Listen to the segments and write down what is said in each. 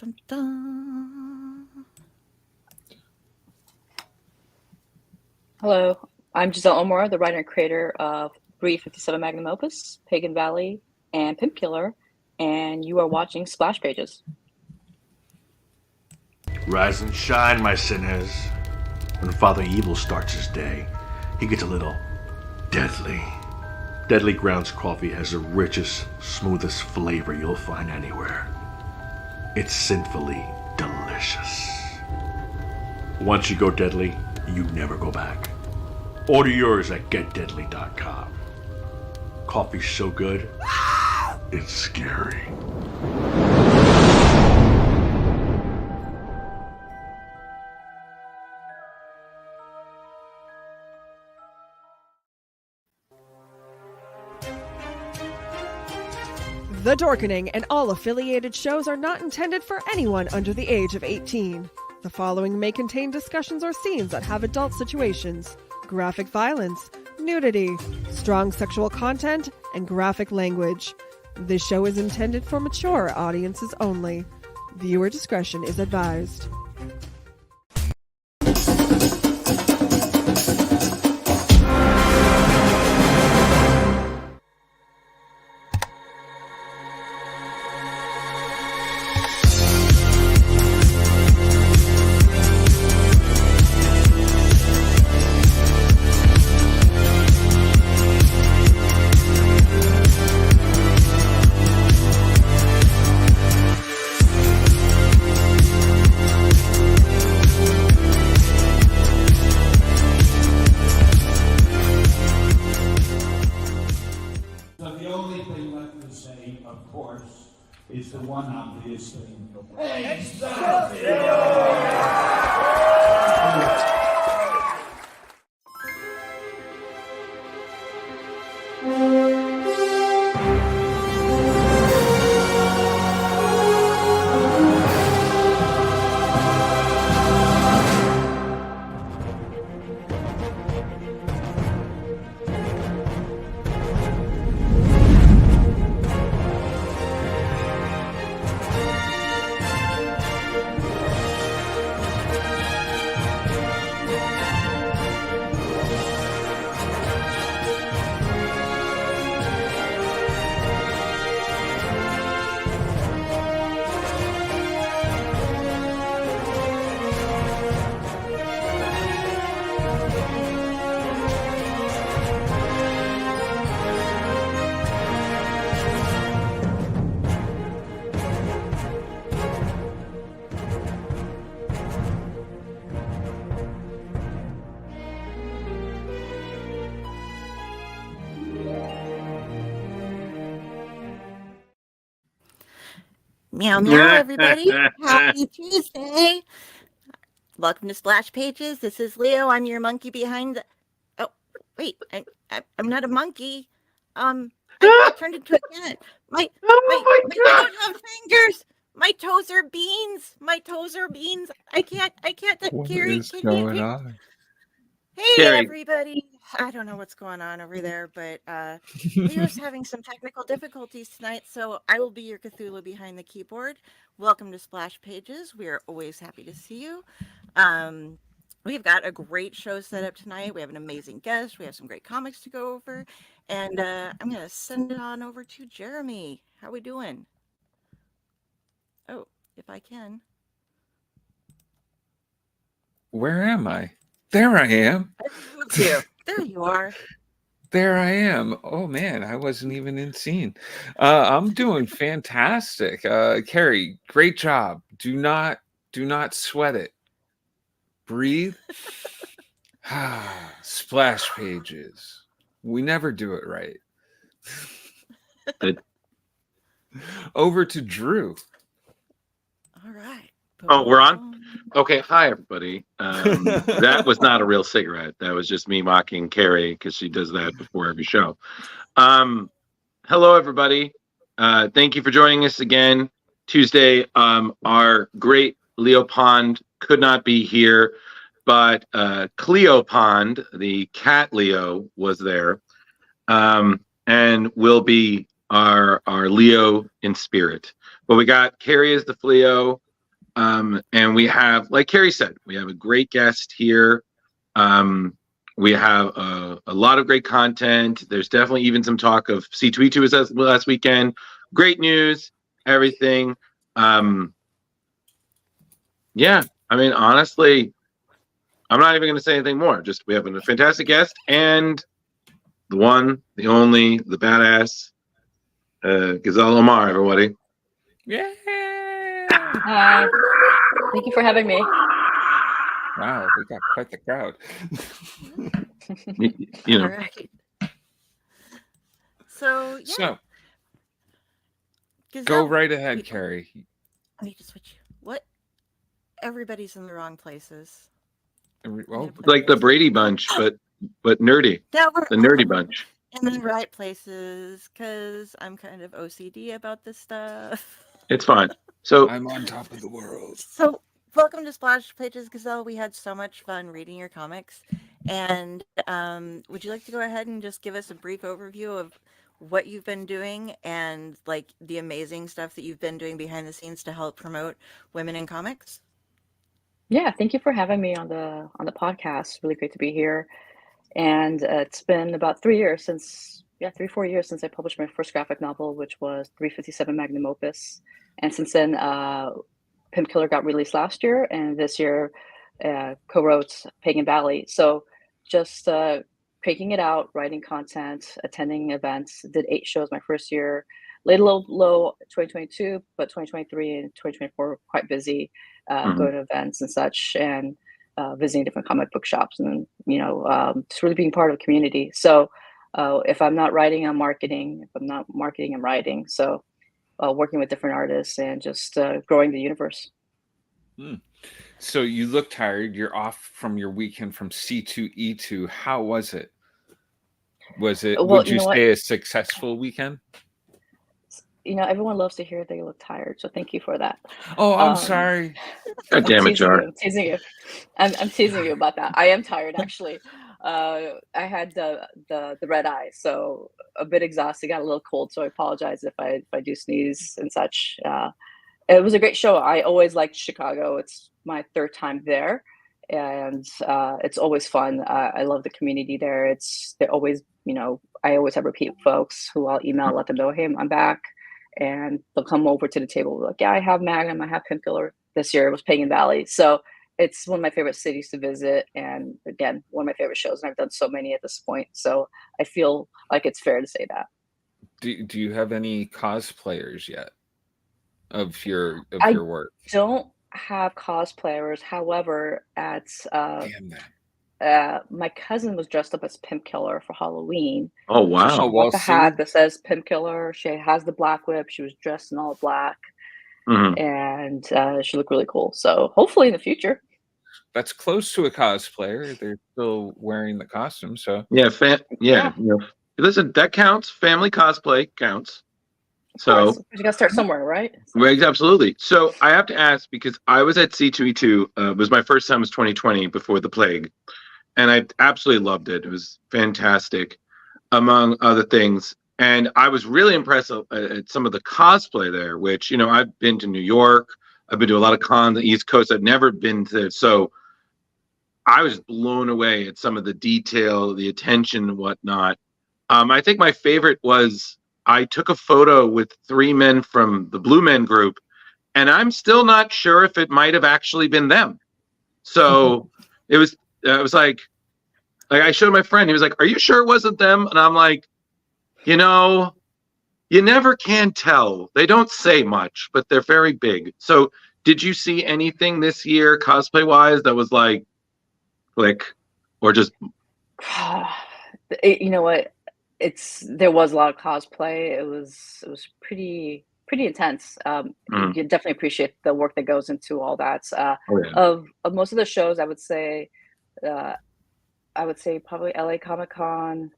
Dun, dun. Hello, I'm Ghezal Omar, the writer and creator of 357 Magnum Opus, Pagan Valley, and Pimp Killer, and you are watching Splash Pages. Rise and shine, my sinners. When Father Evil starts his day, he gets a little deadly. Deadly Grounds coffee has the richest, smoothest flavor you'll find anywhere. It's sinfully delicious. Once you go deadly, you never go back. Order yours at getdeadly.com. Coffee's so good, it's scary. The Dorkening and all affiliated shows are not intended for anyone under the age of 18. The following may contain discussions or scenes that have adult situations, graphic violence, nudity, strong sexual content, and graphic language. This show is intended for mature audiences only. Viewer discretion is advised. Is the one obvious thing. Meow, meow, everybody. Happy Tuesday. Welcome to Splash Pages. This is Leo. I'm your monkey behind the... Oh, wait. I'm not a monkey. I turned into a cat. I don't have fingers. My toes are beans. I can't. What Carrie, is going on? Hey, Carrie. everybody. I don't know what's going on over there, but Leo's having some technical difficulties tonight, so I will be your Cthulhu behind the keyboard. Welcome to Splash Pages. We are always happy to see you. We've got a great show set up tonight. We have an amazing guest. We have some great comics to go over. And I'm going to send it on over to Jeremy. How we doing? Oh, if I can. Where am I? There I am. There you are. There I am. Oh man, I wasn't even in scene. I'm doing fantastic. Carrie, great job. Do not sweat it. Breathe. Splash Pages. We never do it right. Over to Drew. All right. Oh, we're on? Okay, hi, everybody. That was not a real cigarette. That was just me mocking Carrie because she does that before every show. Hello, everybody. Thank you for joining us again. Tuesday, our great Leo Pond could not be here, but Cleo Pond, the cat Leo, was there and will be our Leo in spirit. But we got Carrie as the Fleo, And we have, like Carrie said, we have a great guest here. We have a lot of great content. There's definitely even some talk of C2E2 was last weekend. Great news, everything. Yeah, I mean, honestly, I'm not even going to say anything more. Just we have a fantastic guest and the one, the only, the badass, Ghezal Omar, everybody. Yeah. Hi. Thank you for having me. Wow, we got quite the crowd. You know, All right. So yeah, So Ghezal, go right ahead, wait, Carrie. I need to switch. What? Everybody's in the wrong places. Well, like the Brady Bunch, but nerdy. Now we're The nerdy bunch. in the right places because I'm kind of OCD about this stuff. It's fine. So I'm on top of the world. So, welcome to Splash Pages, Ghezal. We had so much fun reading your comics. And would you like to go ahead and just give us a brief overview of what you've been doing and like the amazing stuff that you've been doing behind the scenes to help promote women in comics? Yeah, thank you for having me on the podcast. Really great to be here. And it's been about 3 years since, 3-4 years since I published my first graphic novel, which was 357 Magnum Opus. And since then, Pimp Killer got released last year, and this year co-wrote Pagan Valley. So just cranking it out, writing content, attending events. Did 8 shows my first year. Laid a little low 2022, but 2023 and 2024 were quite busy going to events and such, and visiting different comic book shops, and just really being part of a community. So if I'm not writing, I'm marketing. If I'm not marketing, I'm writing. So working with different artists and just growing the universe. So you look tired. You're off from your weekend from C2E2. How was it? Was it? Well, Would you say a successful weekend? Everyone loves to hear they look tired, so thank you for that. Oh, I'm sorry. God damn it, Jar. I'm teasing you. I'm teasing you about that. I am tired, actually. I had the red eye, so a bit exhausted. Got a little cold, so I apologize if I do sneeze and such. It was a great show. I always liked Chicago. It's my 3rd time there, and it's always fun. I love the community there. They're always, I always have repeat folks who I'll email, let them know, hey, I'm back. And they'll come over to the table like, yeah, I have Magnum, I have Pimp Killer. This year it was Pagan Valley. So it's one of my favorite cities to visit. And again, one of my favorite shows. And I've done so many at this point. So I feel like it's fair to say that. Do you have any cosplayers yet of your work? I don't have cosplayers. However, at Damn that. my cousin was dressed up as Pimp Killer for Halloween. Oh wow! So she bought the hat that says Pimp Killer. She has the black whip. She was dressed in all black, and she looked really cool. So hopefully in the future. That's close to a cosplayer. They're still wearing the costume, so yeah. Listen, that counts. Family cosplay counts. So you got to start somewhere, right? Right, absolutely. So I have to ask, because I was at C2E2. It was my first time. It was 2020 before the plague. And I absolutely loved it. It was fantastic, among other things. And I was really impressed at some of the cosplay there, which, I've been to New York. I've been to a lot of cons on the East Coast. I've never been to. So I was blown away at some of the detail, the attention and whatnot. I think my favorite was I took a photo with 3 men from the Blue Men group, and I'm still not sure if it might have actually been them. So it was like I showed my friend. He was like, "Are you sure it wasn't them?" And I'm like, you never can tell. They don't say much, but they're very big. So did you see anything this year cosplay wise that was like click, or just? You know what? There was a lot of cosplay. It was pretty intense. You definitely appreciate the work that goes into all that. Of most of the shows, I would say probably LA Comic-Con,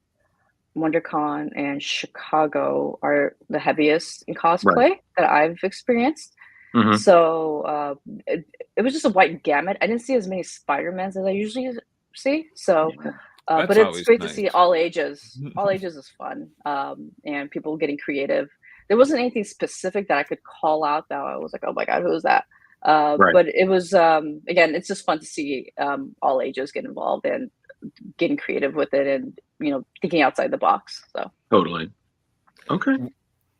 WonderCon, and Chicago are the heaviest in cosplay that I've experienced. So it was just a wide gamut. I didn't see as many Spider-Mans as I usually see. So. But it's great to see all ages. All ages is fun, and people getting creative. There wasn't anything specific that I could call out that I was like, "Oh my god, who is that?" Right. But it was, again, it's just fun to see all ages get involved and getting creative with it, and thinking outside the box. So Totally. Okay.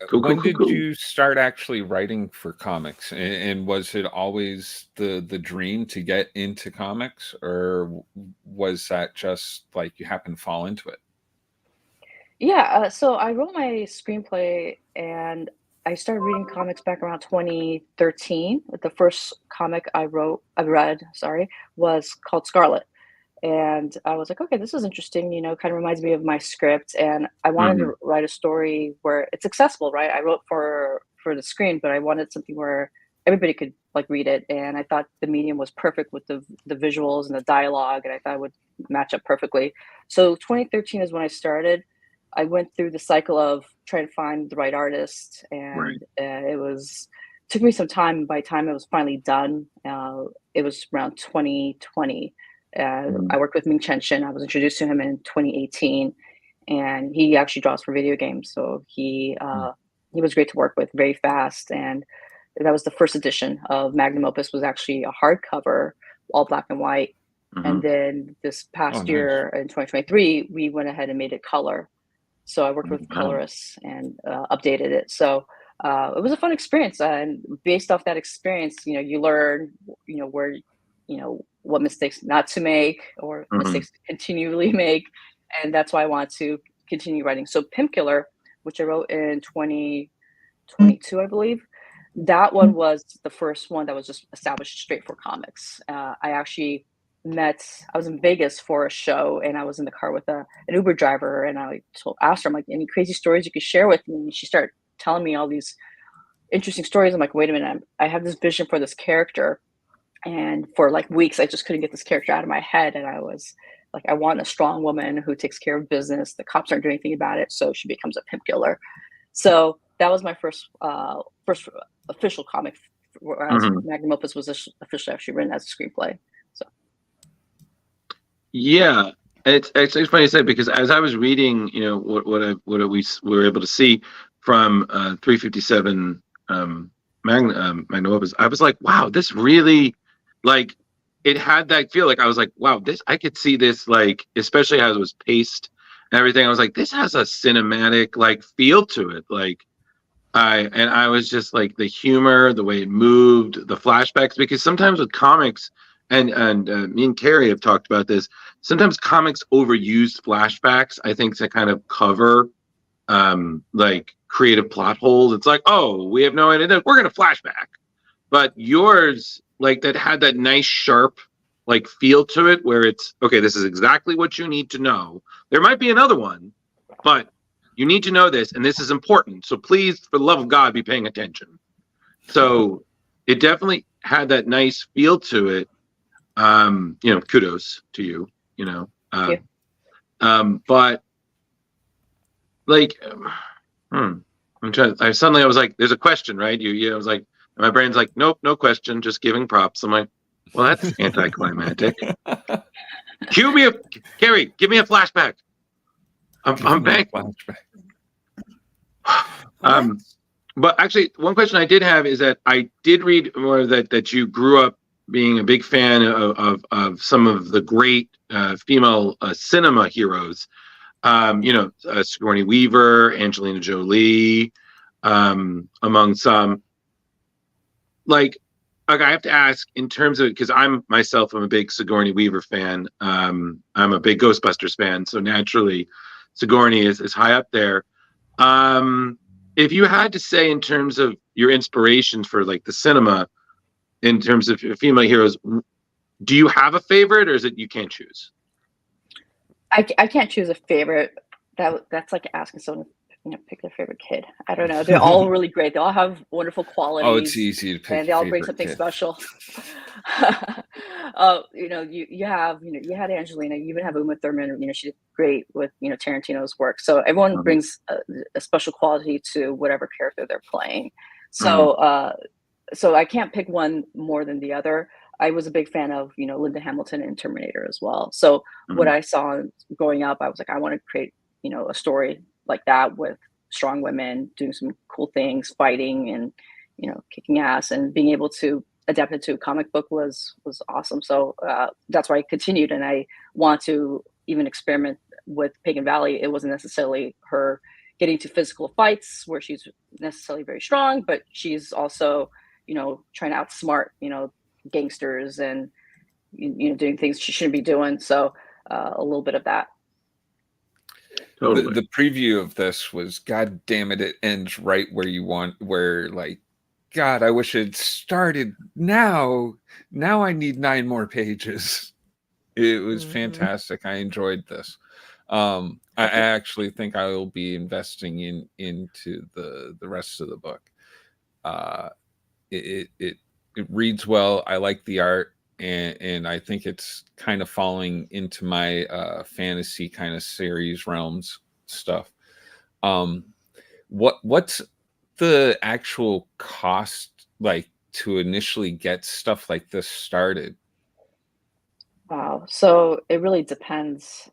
Cool. When did you start actually writing for comics? And was it always the dream to get into comics, or was that just like you happened to fall into it? yeah, so I wrote my screenplay, and I started reading comics back around 2013. The first comic I read, sorry, was called Scarlet. And I was like, okay, this is interesting, kind of reminds me of my script. And I wanted Mhm. to write a story where it's accessible, right? I wrote for the screen, but I wanted something where everybody could like read it. And I thought the medium was perfect with the visuals and the dialogue, and I thought it would match up perfectly. So 2013 is when I started. I went through the cycle of trying to find the right artist, Right. and took me some time. By the time it was finally done, it was around 2020. Mhm. I worked with Ming Chen Shin. I was introduced to him in 2018, and he actually draws for video games. So he was great to work with, very fast. And that was the first edition of Magnum Opus. Was actually a hardcover, all black and white. And Mhm. then this Oh, past nice. year in 2023, we went ahead and made it color. So I worked with Wow. colorists and updated it. So it was a fun experience, and based off that experience, you learn, where, what mistakes not to make, or Mhm. mistakes to continually make, and that's why I want to continue writing. So Pimp Killer, which I wrote in 2022, I believe, that one was the first one that was just established straight for comics. I was in Vegas for a show, and I was in the car with an Uber driver, and asked her, I'm like, any crazy stories you could share with me? And she started telling me all these interesting stories. I'm like, wait a minute, I have this vision for this character. And for like weeks, I just couldn't get this character out of my head. And I was like, I want a strong woman who takes care of business. The cops aren't doing anything about it. So she becomes a pimp killer. So that was my first official comic, whereas Mhm. Magnum Opus was officially actually written as a screenplay. So Yeah, it's funny to say, because as I was reading, we were able to see from 357 Magnum Opus, I was like, wow, this really, like, it had that feel. Like, I was like, wow, this, I could see this, like, especially as it was paced and everything. I was like, this has a cinematic like feel to it. Like, I was just like, the humor, the way it moved, the flashbacks, because sometimes with comics, and me and Carrie have talked about this. Sometimes comics overuse flashbacks, I think, to kind of cover like creative plot holes. It's like, oh, we have no idea, we're gonna flashback. But yours, like, that had that nice sharp like feel to it, where it's okay, this is exactly what you need to know. There might be another one, but you need to know this, and this is important. So please, for the love of God, be paying attention. So it definitely had that nice feel to it. Kudos to you. thank you. But like, I'm trying. I was like, there's a question, right? I was like, my brain's like, nope, no question, just giving props. I'm like, well, that's anticlimactic. Carrie, give me a flashback. I'm back. Flashback. But actually, one question I did have is that I did read more that you grew up being a big fan of some of the great female cinema heroes. Sigourney Weaver, Angelina Jolie, among some. Like, I have to ask, in terms of, because I'm a big Sigourney Weaver fan. I'm a big Ghostbusters fan, so naturally, Sigourney is high up there. If you had to say, in terms of your inspirations for like the cinema, in terms of female heroes, do you have a favorite, or is it you can't choose? I can't choose a favorite. That's like asking someone, pick their favorite kid. I don't know. They're all really great. They all have wonderful Oh, it's qualities, easy to pick and they your all bring favorite something kid. special. You had Angelina. You even have Uma Thurman. She did great with Tarantino's work. So everyone Mhm. brings a special quality to whatever character they're playing. Mhm. So I can't pick one more than the other. I was a big fan of, Linda Hamilton and Terminator as well. So what Mhm. I saw growing up, I was like, I want to create, a story like that with strong women doing some cool things, fighting and, kicking ass and being able to adapted to a comic book was awesome. So that's why I continued, and I want to even experiment with Pagan Valley. It wasn't necessarily her getting to physical fights where she's necessarily very strong, but she's also, trying to outsmart, gangsters and, doing things she shouldn't be doing. So a little bit of that. Totally. The preview of this was, God damn it, it ends right where you want, where like, God, I wish it started now. Now I need 9 more pages. It was fantastic. I enjoyed this. I actually think I will be investing into the rest of the book. It reads well. I like the art, and I think it's kind of falling into my fantasy kind of series realms stuff. What's the actual cost like to initially get stuff like this started? Wow. So it really depends.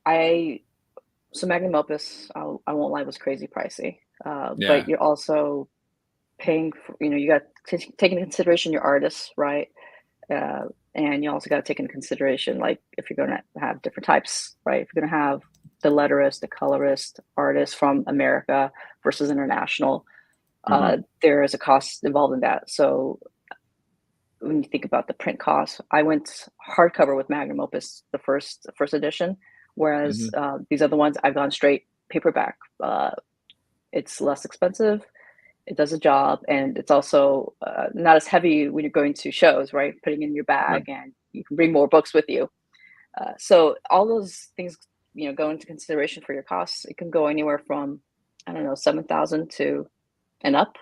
So Magnum Opus, I won't lie, was crazy pricey. Yeah. But you're also paying for, you got to take into consideration your artists, right? And you also got to take into consideration, like, if you're going to have different types, right? If you're going to have the letterist, the colorist, artist from America versus international, there is a cost involved in that. So when you think about the print costs, I went hardcover with Magnum Opus, the first edition, whereas these other ones I've gone straight paperback. It's less expensive, it does a job, and it's also not as heavy when you're going to shows, right? Putting in your bag, and you can bring more books with you. So all those things, go into consideration for your costs. It can go anywhere from, I don't know, $7,000 to and up.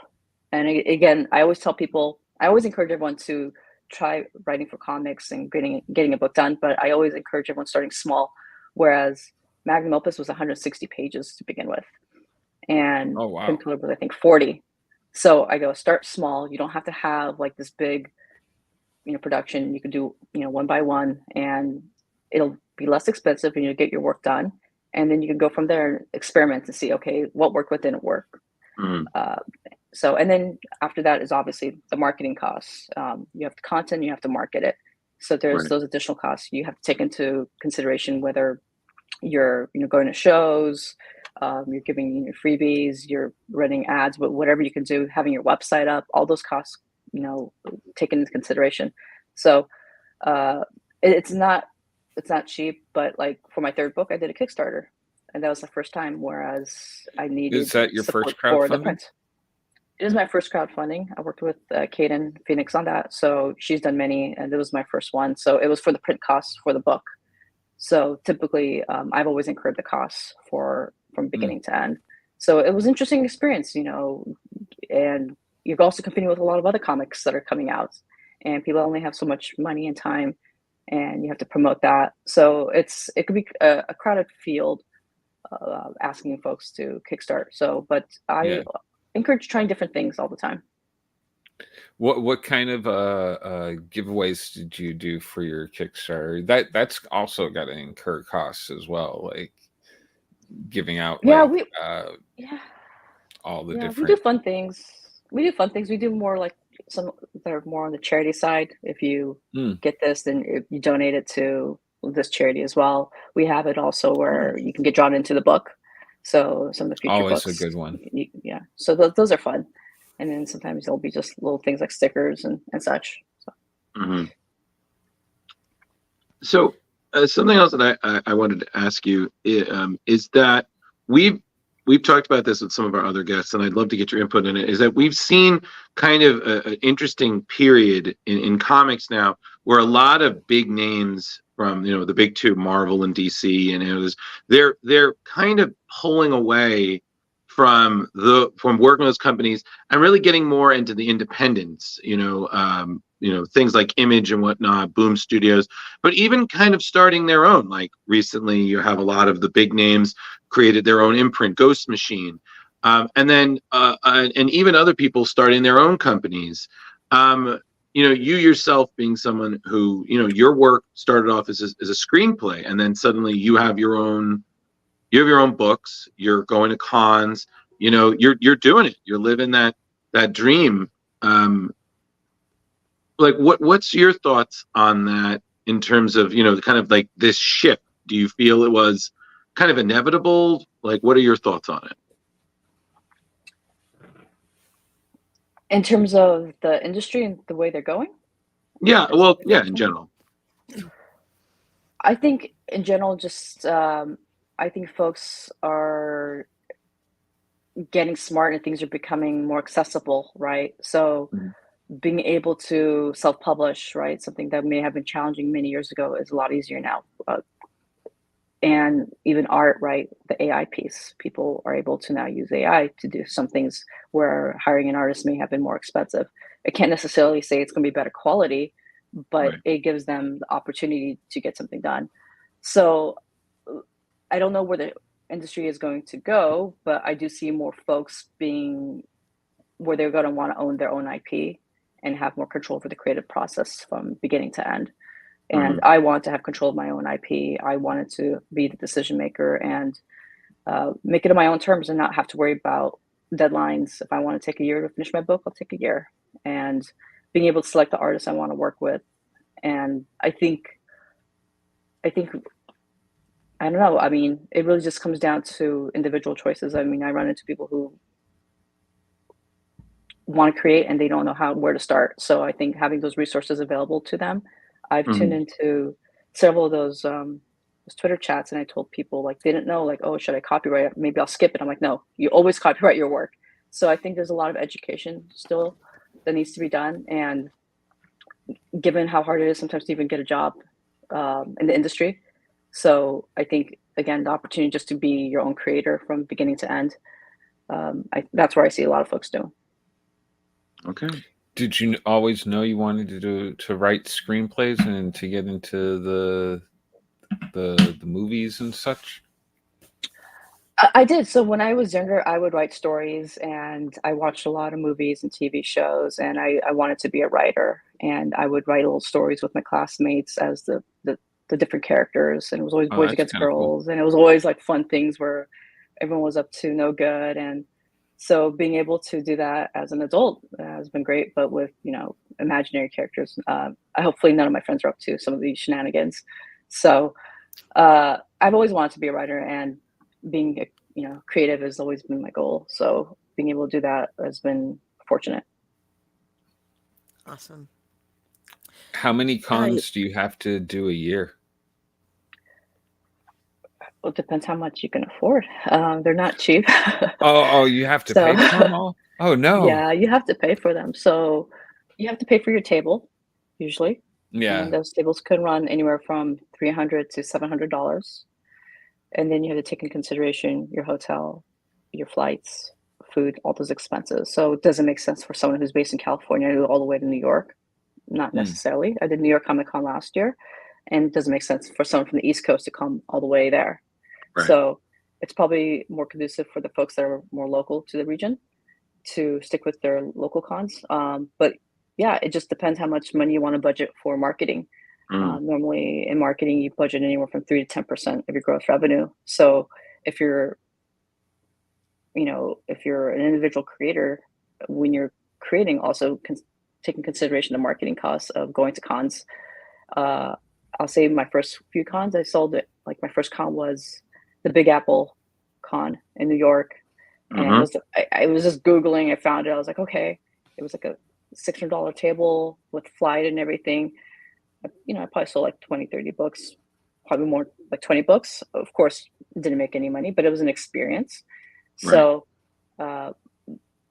And again, I always tell people, I always encourage everyone to try writing for comics and getting a book done, but I always encourage everyone starting small. Whereas Magnum Opus was 160 pages to begin with, and Pimp Killer was, I think, 40. So I go, start small. You don't have to have like this big, production. You can do, one by one, and it'll be less expensive, and you'll get your work done. And then you can go from there and experiment to see, okay, what worked, what didn't work. So, and then after that is obviously the marketing costs. You have the content, you have to market it. So there's those additional costs you have to take into consideration, whether you're, going to shows, you're giving freebies, you're running ads, but whatever you can do, having your website up, all those costs, taken into consideration. So it's not cheap, but like for my 3rd book, I did a Kickstarter, and that was the first time. Whereas I needed. Is that your first for the crowdfunding? print. It is my first crowdfunding. I worked with Kaden Phoenix on that, so she's done many, and it was my first one. So it was for the print costs for the book. So typically, I've always incurred the costs from beginning to end. So it was an interesting experience, and you're also competing with a lot of other comics that are coming out, and people only have so much money and time, and you have to promote that. So it could be a crowded field, asking folks to kickstart. So, but I encourage trying different things all the time. What kind of giveaways did you do for your Kickstarter? That's also got to incur costs as well, like giving out all the different. We do fun things. We do more like some that are more on the charity side. If you get this, then if you donate it to this charity as well. We have it also where you can get drawn into the book. So some of the future always books, a good one. So those are fun. And then sometimes there'll be just little things like stickers and such. So something else that I wanted to ask you is that we've talked about this with some of our other guests, and I'd love to get your input in it, is that we've seen kind of an interesting period in comics now where a lot of big names from, the big 2, Marvel and DC, and they're kind of pulling away from working with those companies and really getting more into the independents, things like Image and whatnot, Boom Studios, but even kind of starting their own. Like recently, you have a lot of the big names created their own imprint, Ghost Machine, and then and even other people starting their own companies. You yourself being someone who, your work started off as a screenplay, and then suddenly you have your own books, you're going to cons, you're doing it, you're living that dream. like what's your thoughts on that in terms of, kind of like this shift? Do you feel it was kind of inevitable? Like, what are your thoughts on it? In terms of the industry and the way they're going? Yeah, well, yeah, in general. I think in general, just I think folks are getting smart and things are becoming more accessible, right? So being able to self-publish, right, something that may have been challenging many years ago is a lot easier now. And even art, right, the AI piece, people are able to now use AI to do some things where hiring an artist may have been more expensive. I can't necessarily say it's going to be better quality, but Right. it gives them the opportunity to get something done. So I don't know where the industry is going to go, but I do see more folks being where they're going to want to own their own IP and have more control over the creative process from beginning to end. And I want to have control of my own IP. I wanted to be the decision maker and make it on my own terms and not have to worry about deadlines. If I want to take a year to finish my book, I'll take a year. And being able to select the artists I want to work with. And I think, I don't know. I mean, it really just comes down to individual choices. I mean, I run into people who want to create and they don't know where to start. So I think having those resources available to them, I've tuned into several of those Twitter chats, and I told people like they didn't know like, oh, should I copyright it? Maybe I'll skip it. I'm like, no, you always copyright your work. So I think there's a lot of education still that needs to be done, and given how hard it is sometimes to even get a job in the industry, so I think again the opportunity just to be your own creator from beginning to end. That's where I see a lot of folks do. Okay. Did you always know you wanted to write screenplays and to get into the movies and such? I did. So when I was younger, I would write stories and I watched a lot of movies and TV shows, and I wanted to be a writer, and I would write little stories with my classmates as the different characters, and it was always Oh, boys that's against kind of cool. girls, and it was always like fun things where everyone was up to no good. And so being able to do that as an adult has been great, but with, imaginary characters. Hopefully none of my friends are up to some of these shenanigans. So I've always wanted to be a writer, and being, creative has always been my goal. So being able to do that has been fortunate. Awesome. How many cons do you have to do a year? Well, it depends how much you can afford. They're not cheap. Oh, you have to pay for them all? Oh, no. Yeah, you have to pay for them. So you have to pay for your table, usually. Yeah. And those tables could run anywhere from $300 to $700. And then you have to take in consideration your hotel, your flights, food, all those expenses. So it doesn't make sense for someone who's based in California to go all the way to New York. Not necessarily. I did New York Comic Con last year, and it doesn't make sense for someone from the East Coast to come all the way there. Right. So it's probably more conducive for the folks that are more local to the region to stick with their local cons. But yeah, it just depends how much money you want to budget for marketing. Normally in marketing, you budget anywhere from 3 to 10% of your gross revenue. So if you're, if you're an individual creator, when you're creating, also taking consideration the marketing costs of going to cons. I'll say my first few cons, I sold it. Like my first con was the Big Apple Con in New York. And I was just Googling, I found it. I was like, okay, it was like a $600 table with flight and everything. I probably sold like 20, 30 books, probably more like 20 books. Of course, didn't make any money, but it was an experience. Right. So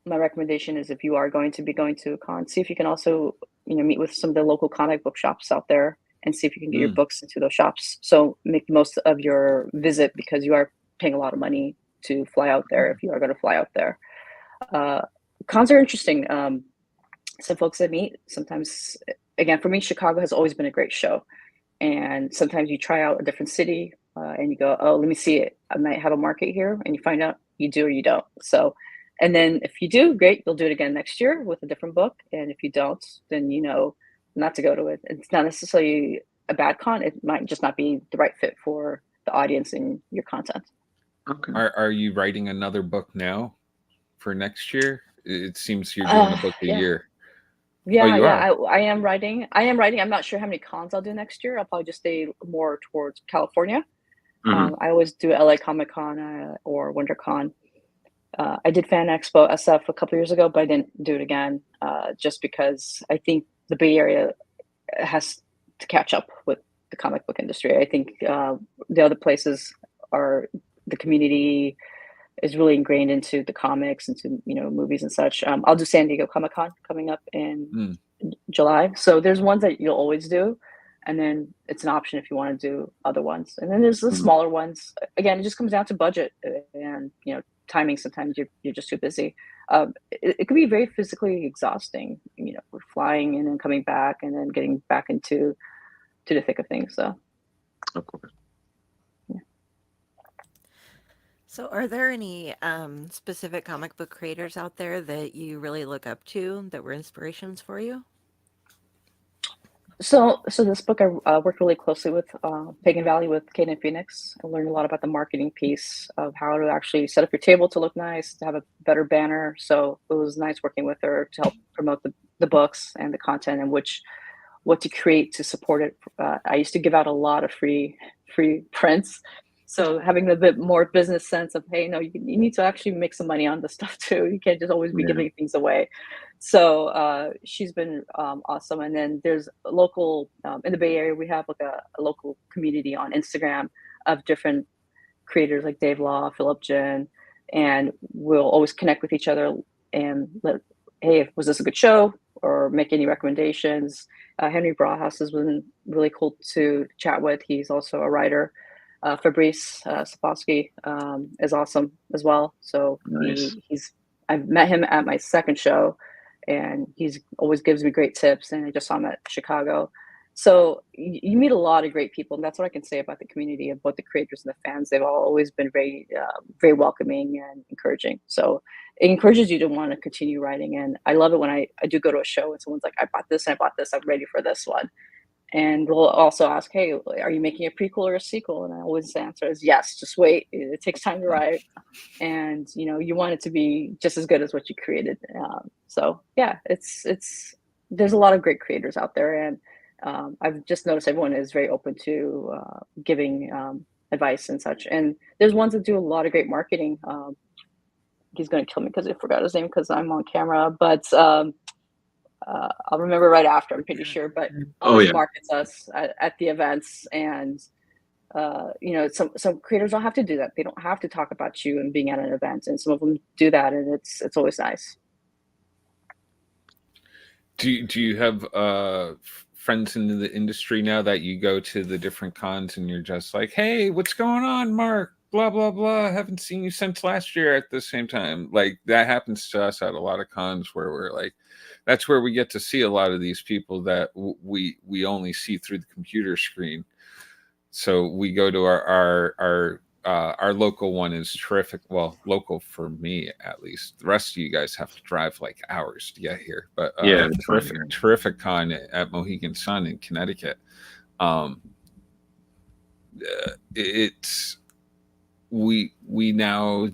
my recommendation is if you are going to be going to a con, see if you can also, meet with some of the local comic book shops out there and see if you can get your books into those shops. So make the most of your visit because you are paying a lot of money to fly out there if you are going to fly out there. Cons are interesting. Some folks I meet, sometimes, again, for me, Chicago has always been a great show. And sometimes you try out a different city and you go, oh, let me see it. I might have a market here. And you find out you do or you don't. So, and then if you do, great, you'll do it again next year with a different book. And if you don't, then you know not to go to it. It's not necessarily a bad con. It might just not be the right fit for the audience and your content. Okay. Are you writing another book now for next year? It seems you're doing a book a year. Yeah, you yeah, are? I am writing. I'm not sure how many cons I'll do next year. I'll probably just stay more towards California. Mhm. I always do LA Comic Con or WinterCon. I did Fan Expo SF a couple years ago, but I didn't do it again just because I think the Bay Area has to catch up with the comic book industry. I think the other places are the community is really ingrained into the comics, into movies and such. I'll do San Diego Comic Con coming up in Mm. July. So there's ones that you'll always do, and then it's an option if you want to do other ones. And then there's the Mhm. smaller ones. Again, it just comes down to budget and timing. Sometimes you're just too busy. It can be very physically exhausting. We're flying and then coming back and then getting back into to the thick of things. So Of course. So, are there any specific comic book creators out there that you really look up to that were inspirations for you? So this book, I worked really closely with Pagan Valley with Caden Phoenix. I learned a lot about the marketing piece of how to actually set up your table to look nice, to have a better banner. So it was nice working with her to help promote the books and the content and what to create to support it. I used to give out a lot of free prints. So having a bit more business sense of, hey, no, you need to actually make some money on this stuff too. You can't just always be Yeah. giving things away. So she's been awesome. And then there's a local in the Bay Area. We have like a local community on Instagram of different creators like Dave Law, Philip Jen, and we'll always connect with each other and let, hey, was this a good show? Or make any recommendations. Henry Brawhouse has been really cool to chat with. He's also a writer. Fabrice Sapolsky is awesome as well. So Nice. I've met him at my second show, and he's always gives me great tips. And I just saw him at Chicago. So you meet a lot of great people, and that's what I can say about the community of both the creators and the fans. They've always been very welcoming and encouraging. So it encourages you to want to continue writing. And I love it when I do go to a show and someone's like, I bought this, and I bought this, I'm ready for this one. And we'll also ask, hey, are you making a prequel or a sequel? And I always answer is yes, just wait. It takes time to write. And, you want it to be just as good as what you created. So yeah, there's a lot of great creators out there. And I've just noticed everyone is very open to giving advice and such. And there's ones that do a lot of great marketing. He's going to kill me because I forgot his name because I'm on camera, but I'll remember right after, I'm pretty sure, but always markets us at the events. And, some creators don't have to do that. They don't have to talk about you and being at an event. And some of them do that. And it's always nice. Do you have friends in the industry now that you go to the different cons and you're just like, hey, what's going on, Mark? Blah, blah, blah. Haven't seen you since last year at the same time. Like that happens to us at a lot of cons where we're like, that's where we get to see a lot of these people that we only see through the computer screen. So we go to our local one is terrific. Well, local for me at least. The rest of you guys have to drive like hours to get here. But Yeah, terrific con at Mohegan Sun in Connecticut. It's we now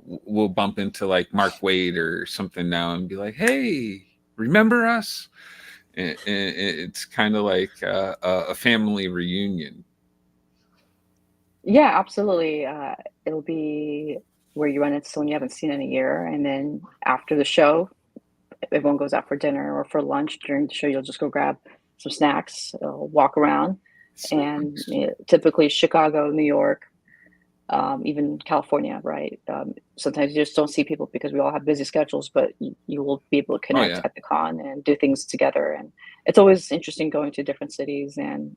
we'll bump into like Mark Waid or something now and be like, hey, remember us? And it's kind of like a family reunion. Yeah, absolutely. It'll be where you run into someone you haven't seen in a year. And then after the show, everyone goes out for dinner or for lunch. During the show, you'll just go grab some snacks, walk around. And typically Chicago, New York, even California, right? Sometimes you just don't see people because we all have busy schedules, but you will be able to connect at the con and do things together. And it's always interesting going to different cities and,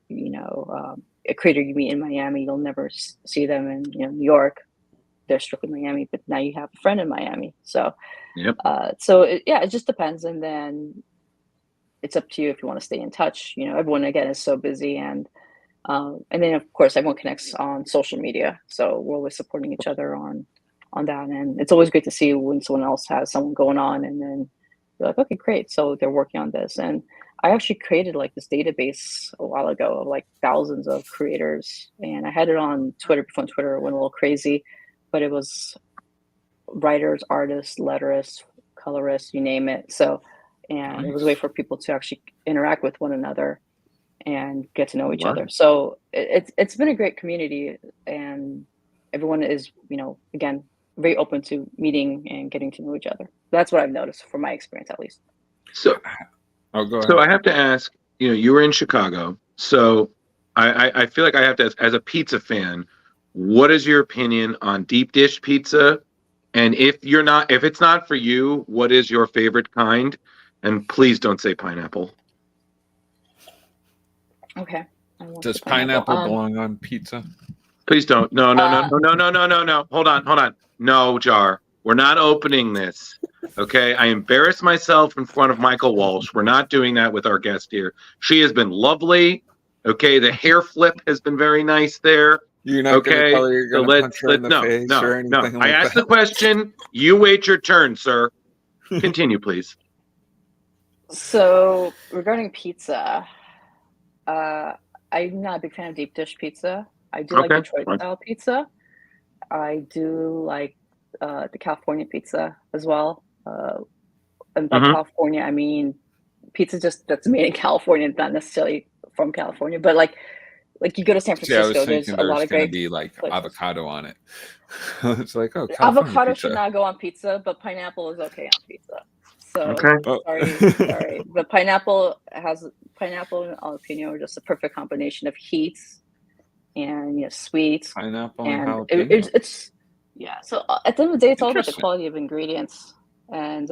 a creator you meet in Miami, you'll never see them in New York. They're strictly Miami, but now you have a friend in Miami. So, Yep. It just depends. And then it's up to you if you want to stay in touch. Everyone again is so busy, and then of course everyone connects on social media. So we're always supporting each other on that. And it's always great to see when someone else has something going on, and then you're like, okay, great. So they're working on this. And I actually created like this database a while ago of like thousands of creators, and I had it on Twitter before Twitter went a little crazy, but it was writers, artists, letterists, colorists, you name it. So and it was a way for people to actually interact with one another and get to know each other. Right. So it's been a great community, and everyone is, again, very open to meeting and getting to know each other. That's what I've noticed from my experience, at least. So, Oh, go so ahead. I have to ask. You were in Chicago, so I feel like I have to ask, as a pizza fan, what is your opinion on deep dish pizza? And if it's not for you, what is your favorite kind? And please don't say pineapple. Okay. I won't Does say pineapple. pineapple belong on pizza? Please don't. No. Hold on. No, Jar. We're not opening this. Okay. I embarrassed myself in front of Michael Walsh. We're not doing that with our guest here. She has been lovely. Okay. The hair flip has been very nice there. You're not going to Okay. tell her you're So going to punch her in the no, face no, or no. anything I like asked the that? question. You wait your turn, sir. Continue, please. So regarding pizza, I'm not a big fan of deep dish pizza. I do like Okay, Detroit fine. style pizza. I do like the California pizza as well. And by Mhm. California, I mean pizza that's made in California, not necessarily from California, but like you go to San See, I was Francisco, there's thinking a lot there's of going to great be like places. avocado on it. It's like, oh, California Avocado pizza. should not go on pizza, but pineapple is okay on pizza. So Okay. Oh. sorry. But pineapple and jalapeno are just a perfect combination of heats and sweets. Pineapple And and jalapeno. it's yeah. So at the end of the day, it's all about the Interesting. quality of ingredients. And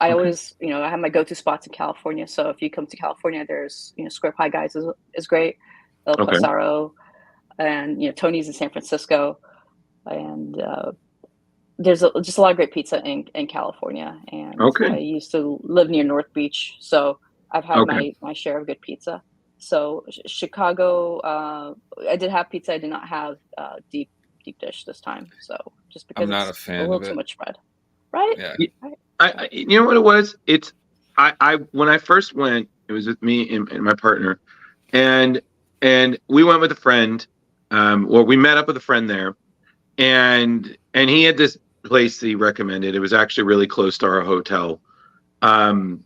I Okay. always, I have my go-to spots in California. So if you come to California, there's Square Pie Guys is great, El Okay. Pasaro, and Tony's in San Francisco, and there's just a lot of great pizza in California. And Okay. I used to live near North Beach, so I've had Okay. my share of good pizza. So Chicago, I did have pizza. I did not have deep dish this time. So just because I'm not a it's a fan little of too it. much bread, right? Yeah. You know what it was? It's I when I first went, it was with me and my partner, and we went with a friend, or we met up with a friend there, and he had this place that he recommended. It was actually really close to our hotel, and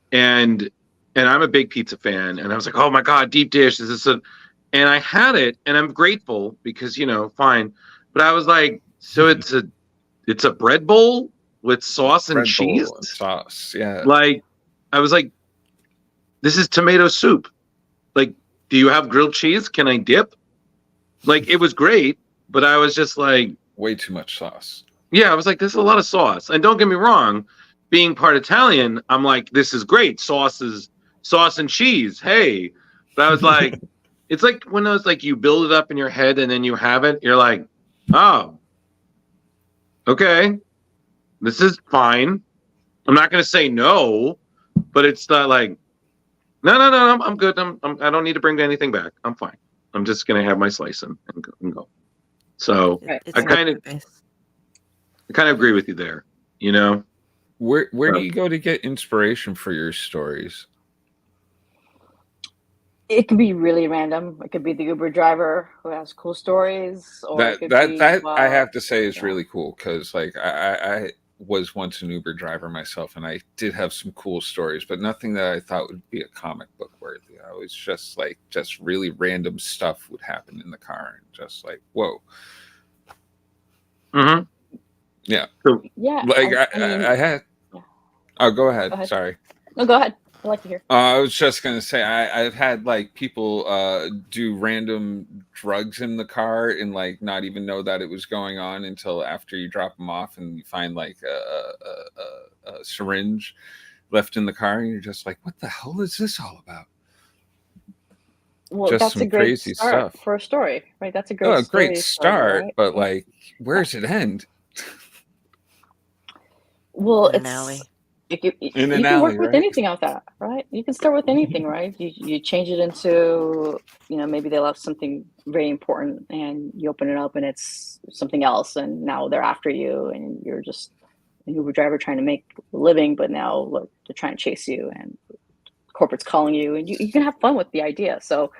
I'm a big pizza fan, and I was like, oh my god, deep dish, is this and I had it, and I'm grateful because fine, but I was like, so it's a bread bowl with sauce and Bread cheese. bowl and sauce. Yeah. Like, I was like, this is tomato soup. Like, do you have grilled cheese? Can I dip? Like, it was great, but I was just like, Way too much sauce. yeah, I was like, this is a lot of sauce. And don't get me wrong, being part Italian, I'm like, this is great. Sauce and cheese. Hey. But I was like, it's like when it was like you build it up in your head and then you have it, you're like, oh, okay, this is fine. I'm not going to say no, but it's not like, no, I'm good. I don't need to bring anything back. I'm fine. I'm just going to have my slice and go. So Right. It's I not kind of nice. agree with you there. Where do you go to get inspiration for your stories? It could be really random. It could be the Uber driver who has cool stories, or it could be, I have to say is really cool, because like I was once an Uber driver myself, and I did have some cool stories, but nothing that I thought would be a comic book worthy. I was just really random stuff would happen in the car, and just like, whoa. Mm-hmm. Yeah. Yeah. Like I mean, I had. yeah. Oh, go ahead. Go ahead. Sorry. No, go ahead. I'd like to hear. I was just gonna say I've had like people do random drugs in the car and like not even know that it was going on until after you drop them off, and you find like a syringe left in the car, and you're just like, what the hell is this all about? Well, Just that's some a great crazy start stuff. for a story, right? That's a great Oh, a story great starter, start, right? but like, where's it end? Well, In an alley. You In an can work alley, with right? anything out that, right? You can start with anything, right? You change it into, maybe they left something very important, and you open it up and it's something else, and now they're after you, and you're just an Uber driver trying to make a living, but now look, they're trying to chase you, and corporate's calling you, and you can have fun with the idea. So,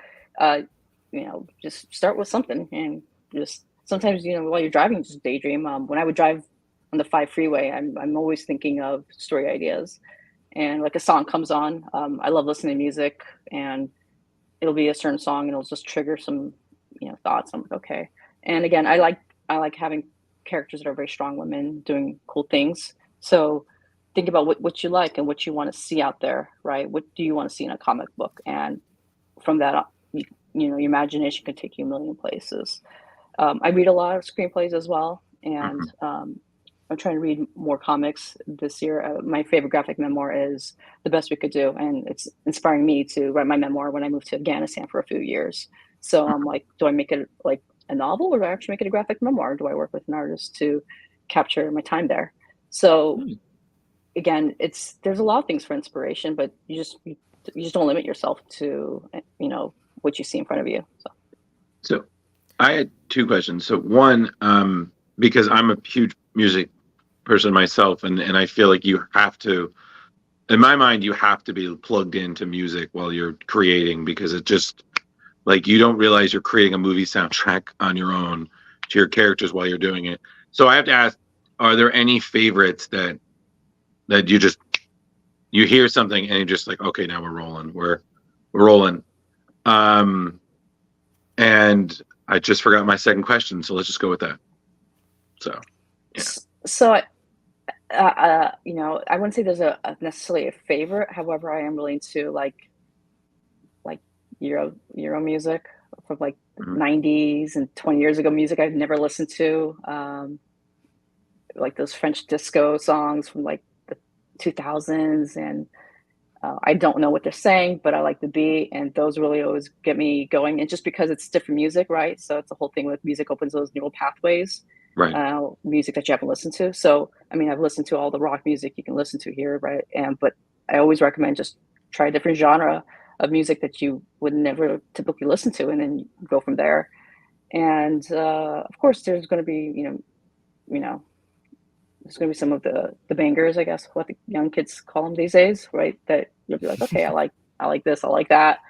just start with something, and just sometimes, while you're driving, just daydream. When I would drive on the 5 freeway, I'm always thinking of story ideas, and like a song comes on. I love listening to music, and it'll be a certain song, and it'll just trigger some, thoughts. I'm like, okay. And again, I like having characters that are very strong women doing cool things. So think about what you like and what you want to see out there, right? What do you want to see in a comic book? And from that, your imagination can take you a million places. I read a lot of screenplays as well, and I'm trying to read more comics this year. My favorite graphic memoir is The Best We Could Do, and it's inspiring me to write my memoir when I moved to Afghanistan for a few years. So I'm like, do I make it like a novel, or do I actually make it a graphic memoir? Do I work with an artist to capture my time there? So again, there's a lot of things for inspiration, but you just don't limit yourself to what you see in front of you. So I had two questions. So one, because I'm a huge music person myself, and I feel like you have to, in my mind, you have to be plugged into music while you're creating, because it just, like, you don't realize you're creating a movie soundtrack on your own to your characters while you're doing it. So I have to ask, are there any favorites that you hear something and you're just like, okay, now we're rolling. We're rolling. And I just forgot my second question, so let's just go with that. So, yeah. So, I wouldn't say there's a necessarily a favorite. However, I am really into like Euro music from like 90s and 20 years ago music I've never listened to. Like those French disco songs from like the 2000s, and I don't know what they're saying, but I like the beat, and those really always get me going. And just because it's different music, right? So it's the whole thing with music opens those neural pathways, right? Music that you haven't listened to. So, I mean, I've listened to all the rock music you can listen to here, right? But I always recommend just try a different genre of music that you would never typically listen to, and then go from there. And of course, there's going to be, there's going to be some of the bangers, I guess, what the young kids call them these days, right? That you'll be like, okay, I like this, I like that,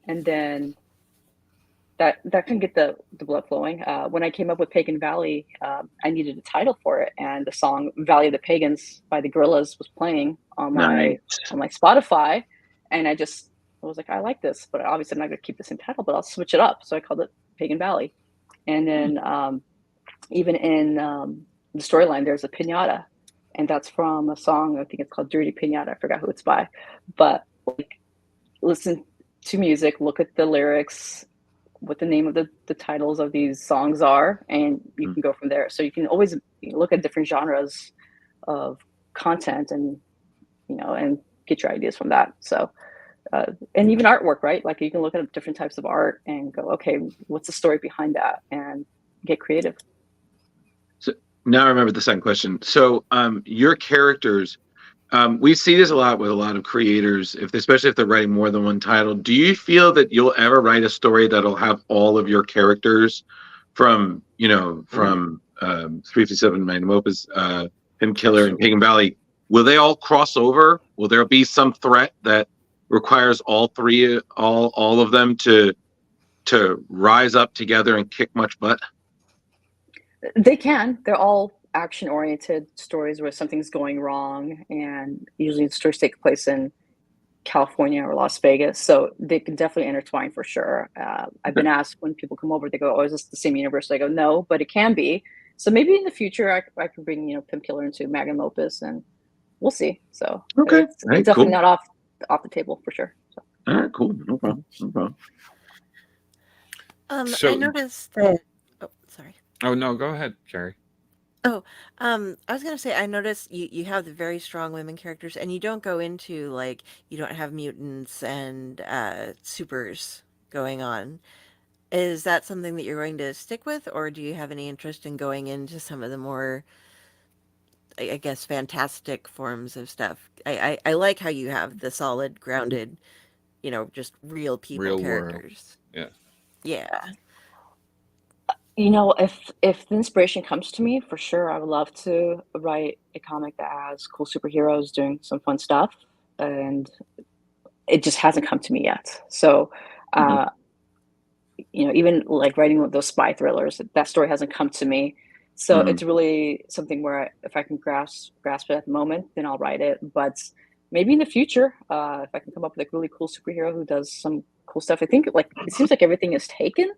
and then that can get the blood flowing. When I came up with Pagan Valley, I needed a title for it, and the song "Valley of the Pagans" by the Gorillaz was playing on my Spotify, and I was like, I like this, but obviously I'm not going to keep the same title, but I'll switch it up. So I called it Pagan Valley, and then even in the storyline, there's a pinata, and that's from a song, I think it's called Dirty Pinata. I forgot who it's by, but like, listen to music, look at the lyrics, what the name of the titles of these songs are, and you can go from there. So you can always look at different genres of content, and and get your ideas from that. So and even artwork, right? Like you can look at different types of art and go, okay, what's the story behind that, and get creative. So now I remember the second question. So your characters, we see this a lot with a lot of creators, especially if they're writing more than one title. Do you feel that you'll ever write a story that'll have all of your characters from 357 Magnum Opus, Pimp Killer, and Pagan Valley? Will they all cross over? Will there be some threat that requires all of them to rise up together and kick much butt? They can. They're all action-oriented stories where something's going wrong, and usually the stories take place in California or Las Vegas, so they can definitely intertwine for sure. I've been asked when people come over, they go, "Oh, is this the same universe?" I go, "No, but it can be." So maybe in the future, I can bring Pimp Killer into Magnum Opus, and we'll see. So okay, it's definitely not off the table for sure. So. All right, cool, no problem. I noticed that. Oh, sorry. Oh no, go ahead, Carrie. Oh, I was gonna say, I noticed you have the very strong women characters, and you don't go into like, you don't have mutants and supers going on. Is that something that you're going to stick with, or do you have any interest in going into some of the more, I guess, fantastic forms of stuff? I like how you have the solid, grounded, just real people Real characters. World. Yeah. If the inspiration comes to me, for sure, I would love to write a comic that has cool superheroes doing some fun stuff, and it just hasn't come to me yet. So, even like writing those spy thrillers, that story hasn't come to me. So it's really something where if I can grasp it at the moment, then I'll write it. But maybe in the future, if I can come up with a really cool superhero who does some cool stuff. I think like it seems like everything is taken.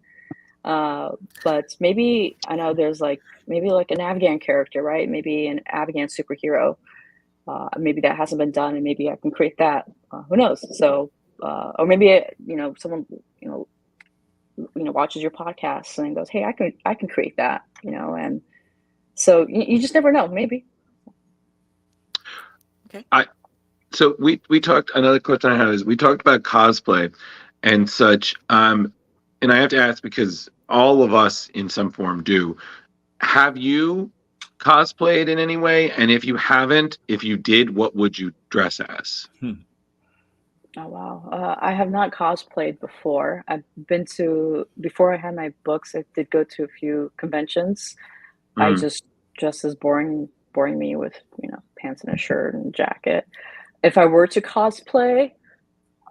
But maybe I know there's like maybe like an Afghan character, right? Maybe an Afghan superhero. Maybe that hasn't been done, and maybe I can create that. Who knows? So, or maybe someone watches your podcast and goes, "Hey, I can create that," and so you just never know. Maybe. Okay. So we talked. Another question I have is we talked about cosplay and such. And I have to ask because all of us in some form do. Have you cosplayed in any way? And if you haven't, if you did, what would you dress as? Oh wow! I have not cosplayed before. Before I had my books, I did go to a few conventions. I just dressed as boring me with pants and a shirt and jacket. If I were to cosplay,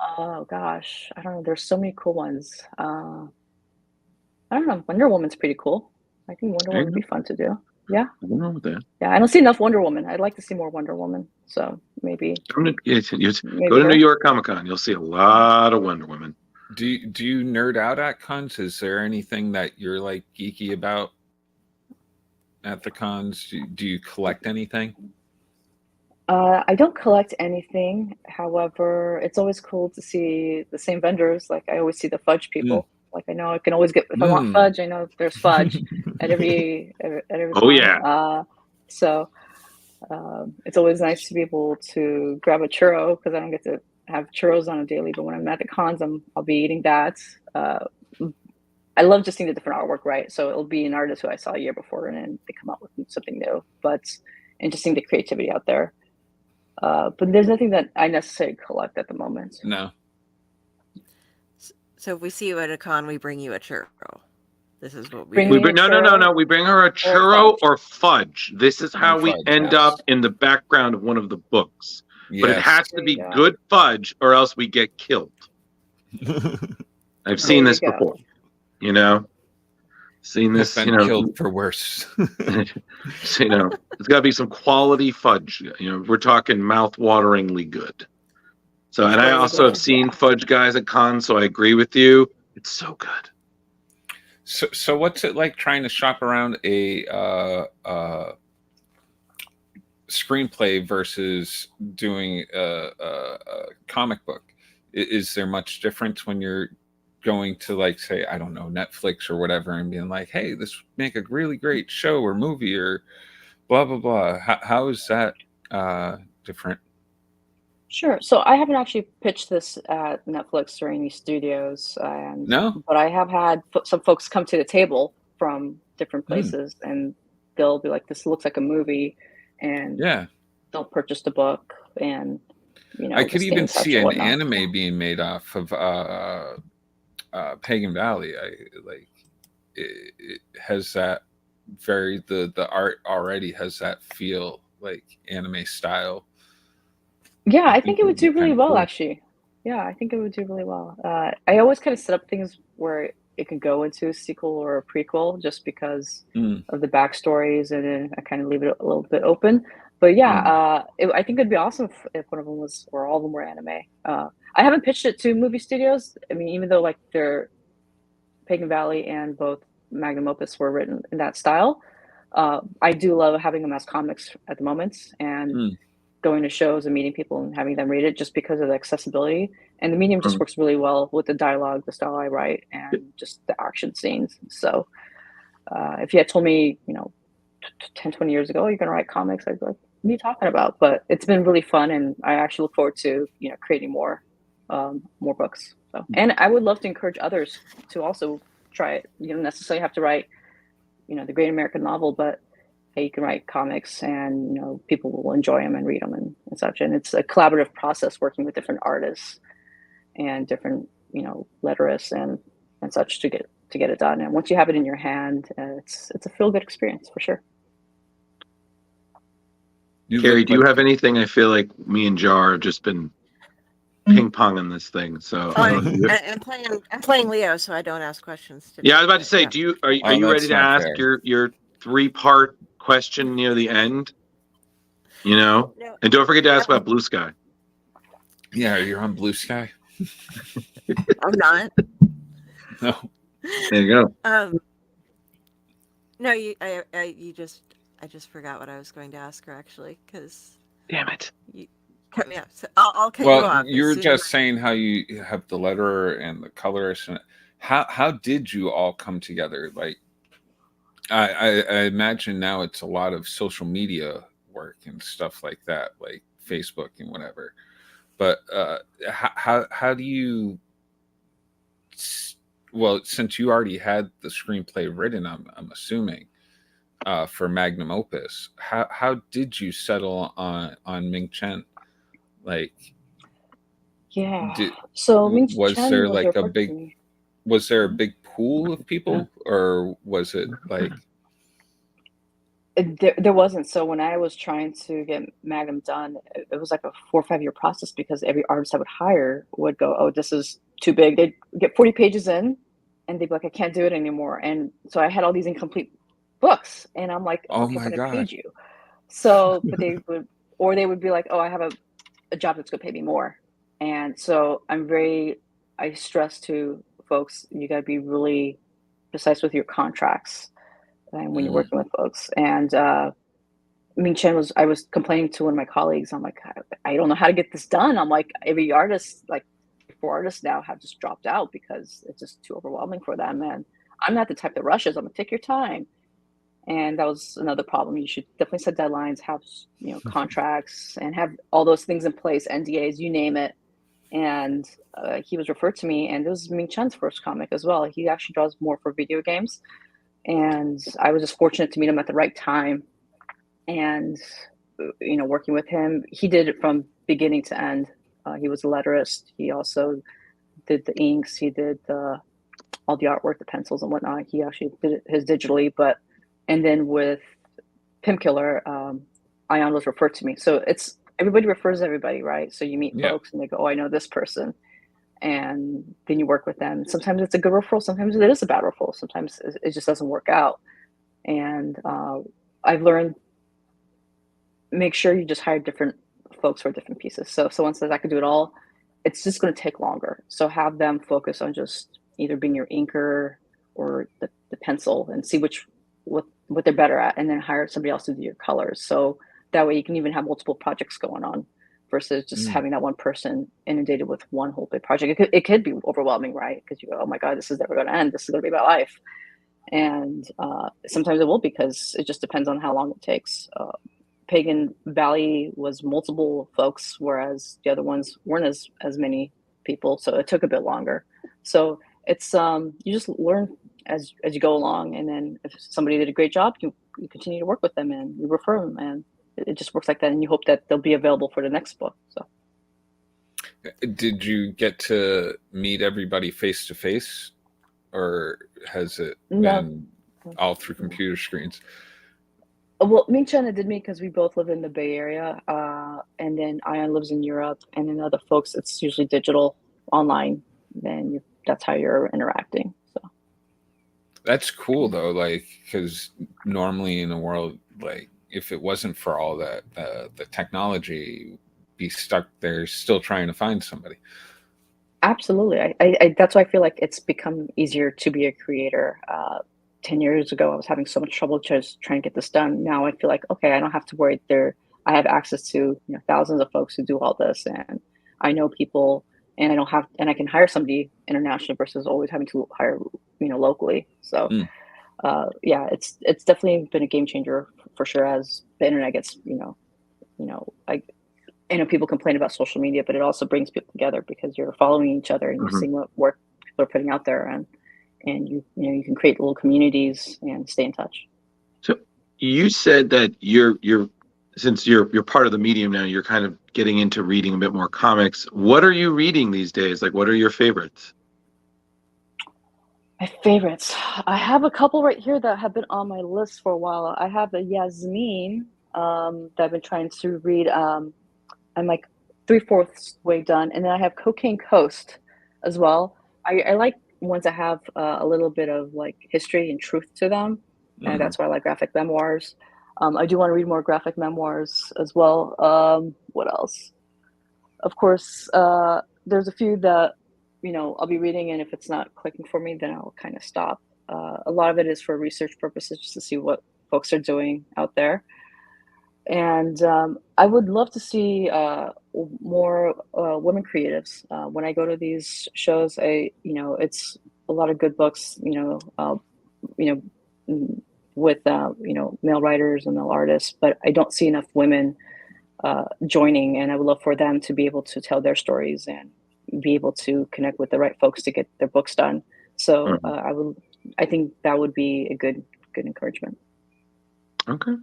oh gosh, I don't know. There's so many cool ones. I don't know. Wonder Woman's pretty cool. I think Wonder Woman would be fun to do. Yeah. Nothing wrong with that. Yeah, I don't see enough Wonder Woman. I'd like to see more Wonder Woman. So maybe. Go to New York Comic Con. You'll see a lot of Wonder Woman. Do you nerd out at cons? Is there anything that you're like geeky about at the cons? Do you collect anything? I don't collect anything. However, it's always cool to see the same vendors. Like I always see the fudge people. Like I know I can always get if I want fudge. I know there's fudge at every Oh yeah. So it's always nice to be able to grab a churro because I don't get to have churros on a daily. But when I'm at the cons, I'll be eating that. I love just seeing the different artwork, right? So it'll be an artist who I saw a year before, and then they come out with something new. And just seeing the creativity out there. But there's nothing that I necessarily collect at the moment. No. So if we see you at a con, we bring you a churro. This is what Bring we me do. No. We bring her a churro fudge. or fudge. This is how we fudge, end yes. up in the background of one of the books. But it Yes. has to be good fudge or else we get killed. I've seen this before. Seen this, Been killed for worse. So, it's got to be some quality fudge. We're talking mouth-wateringly good. So, and I also have seen fudge guys at cons, so I agree with you. It's so good. So what's it like trying to shop around a screenplay versus doing a comic book? Is there much difference when you're going to, like, say, I don't know, Netflix or whatever, and being like, hey, this would make a really great show or movie or blah blah blah? How is that different? Sure. So I haven't actually pitched this at Netflix or any studios, but I have had some folks come to the table from different places, and they'll be like, "This looks like a movie," and they'll purchase the book, and I could even see an anime being made off of Pagan Valley. It has that the art already has that feel like anime style. Yeah, I think it would do really well, actually. Yeah, I think it would do really well. I always kind of set up things where it could go into a sequel or a prequel just because of the backstories, and then I kind of leave it a little bit open. But yeah, I think it'd be awesome if one of them was, or all of them were anime. I haven't pitched it to movie studios. I mean, even though like they're Pagan Valley and both Magnum Opus were written in that style, I do love having them as comics at the moment, and going to shows and meeting people and having them read it just because of the accessibility. And the medium just works really well with the dialogue, the style I write, and just the action scenes. So if you had told me, 10, 20 years ago, you're going to write comics, I'd be like, what are you talking about? But it's been really fun, and I actually look forward to, creating more books. So, and I would love to encourage others to also try it. You don't necessarily have to write, the great American novel, but hey, you can write comics, and people will enjoy them and read them and such. And it's a collaborative process working with different artists and different letterists and such to get it done. And once you have it in your hand, it's a feel good experience for sure. Carrie, do you have anything? I feel like me and Jar have just been ping ponging this thing. So I'm playing Leo, so I don't ask questions today. Yeah, I was about to say, are you ready to ask fair. your 3-part question near the end? No. And don't forget to ask about Blue Sky. Yeah, you're on Blue Sky. I'm not. No. There you go. No, I just forgot what I was going to ask her actually, because Damn it. you cut me off. So I'll cut you Well, off you as were soon as just saying how you have the letterer and the colorist, and how did you all come together? Like, I imagine now it's a lot of social media work and stuff like that, like Facebook and whatever. But how do you? Well, since you already had the screenplay written, I'm assuming for Magnum Opus, how did you settle on Ming Chen? Like, Yeah. did So Ming was Chen there was like a referred to big me. was there a Mhm. big pool of people, or was it like There wasn't. So when I was trying to get Magnum done, it was like a 4 or 5 year process because every artist I would hire would go, "Oh, this is too big." They'd get 40 pages in, and they'd be like, "I can't do it anymore." And so I had all these incomplete books, and I'm like, oh "Okay, my but I god? paid you." So, but they would, or they would be like, "Oh, I have a job that's going to pay me more." And so I stress to folks, you got to be really precise with your contracts and when you're Mm, working with folks. And Ming Chen I was complaining to one of my colleagues. I'm like, I don't know how to get this done. I'm like, every artist, like 4 artists now have just dropped out because it's just too overwhelming for them. And I'm not the type that rushes. I'm gonna take your time. And that was another problem. You should definitely set deadlines, have contracts, and have all those things in place, NDAs, you name it. And he was referred to me, and this was Ming Chen's first comic as well. He actually draws more for video games, and I was just fortunate to meet him at the right time. And working with him, he did it from beginning to end. He was a letterist. He also did the inks. He did all the artwork, the pencils and whatnot. He actually did it his digitally, but and then with Pimp Killer, Ion was referred to me. So it's everybody refers everybody, right? So you meet yeah. folks and they go, "Oh, I know this person," and then you work with them. Sometimes it's a good referral. Sometimes it is a bad referral. Sometimes it just doesn't work out. And I've learned make sure you just hire different folks for different pieces. So if someone says I could do it all, it's just going to take longer. So have them focus on just either being your inker or the pencil and see what they're better at, and then hire somebody else to do your colors. So that way you can even have multiple projects going on versus just Mm, having that one person inundated with one whole big project. It could be overwhelming, right? Because you go, oh my God, this is never going to end. This is going to be my life. And sometimes it will because it just depends on how long it takes. Pagan Valley was multiple folks, whereas the other ones weren't as many people, so it took a bit longer. So it's you just learn as you go along, and then if somebody did a great job, you continue to work with them and you refer them, and it just works like that. And you hope that they'll be available for the next book. So did you get to meet everybody face to face, or has it no. been all through computer screens? Well, me and China did meet because we both live in the Bay Area, and then Ion lives in Europe, and then other folks, it's usually digital, online. Then that's how you're interacting. So That's cool though, like because normally in a world like if it wasn't for all that the technology, be stuck there still trying to find somebody. absolutely, I that's why I feel like it's become easier to be a creator. 10 years ago, I was having so much trouble just trying to get this done. Now I feel like okay, I don't have to worry. I have access to thousands of folks who do all this, and I know people, and I can hire somebody internationally versus always having to hire locally. So Mm. yeah, it's definitely been a game changer for sure as the internet gets like I know people complain about social media, but it also brings people together because you're following each other and you're Mhm. seeing what work people are putting out there, and you can create little communities and stay in touch. So you said that you're since you're part of the medium now, you're kind of getting into reading a bit more comics. What are you reading these days? Like, what are your favorites? My favorites. I have a couple right here that have been on my list for a while. I have a Yasmin that I've been trying to read. I'm like 3/4 way done, and then I have Cocaine Coast as well. I like ones that have a little bit of like history and truth to them, and Mhm. that's why I like graphic memoirs. I do want to read more graphic memoirs as well. What else? of course, there's a few that, I'll be reading, and if it's not clicking for me, then I'll kind of stop. A lot of it is for research purposes, just to see what folks are doing out there. And I would love to see more women creatives. When I go to these shows, it's a lot of good books, you know, with male writers and male artists, but I don't see enough women joining, and I would love for them to be able to tell their stories and be able to connect with the right folks to get their books done. So I think that would be a good encouragement. Okay.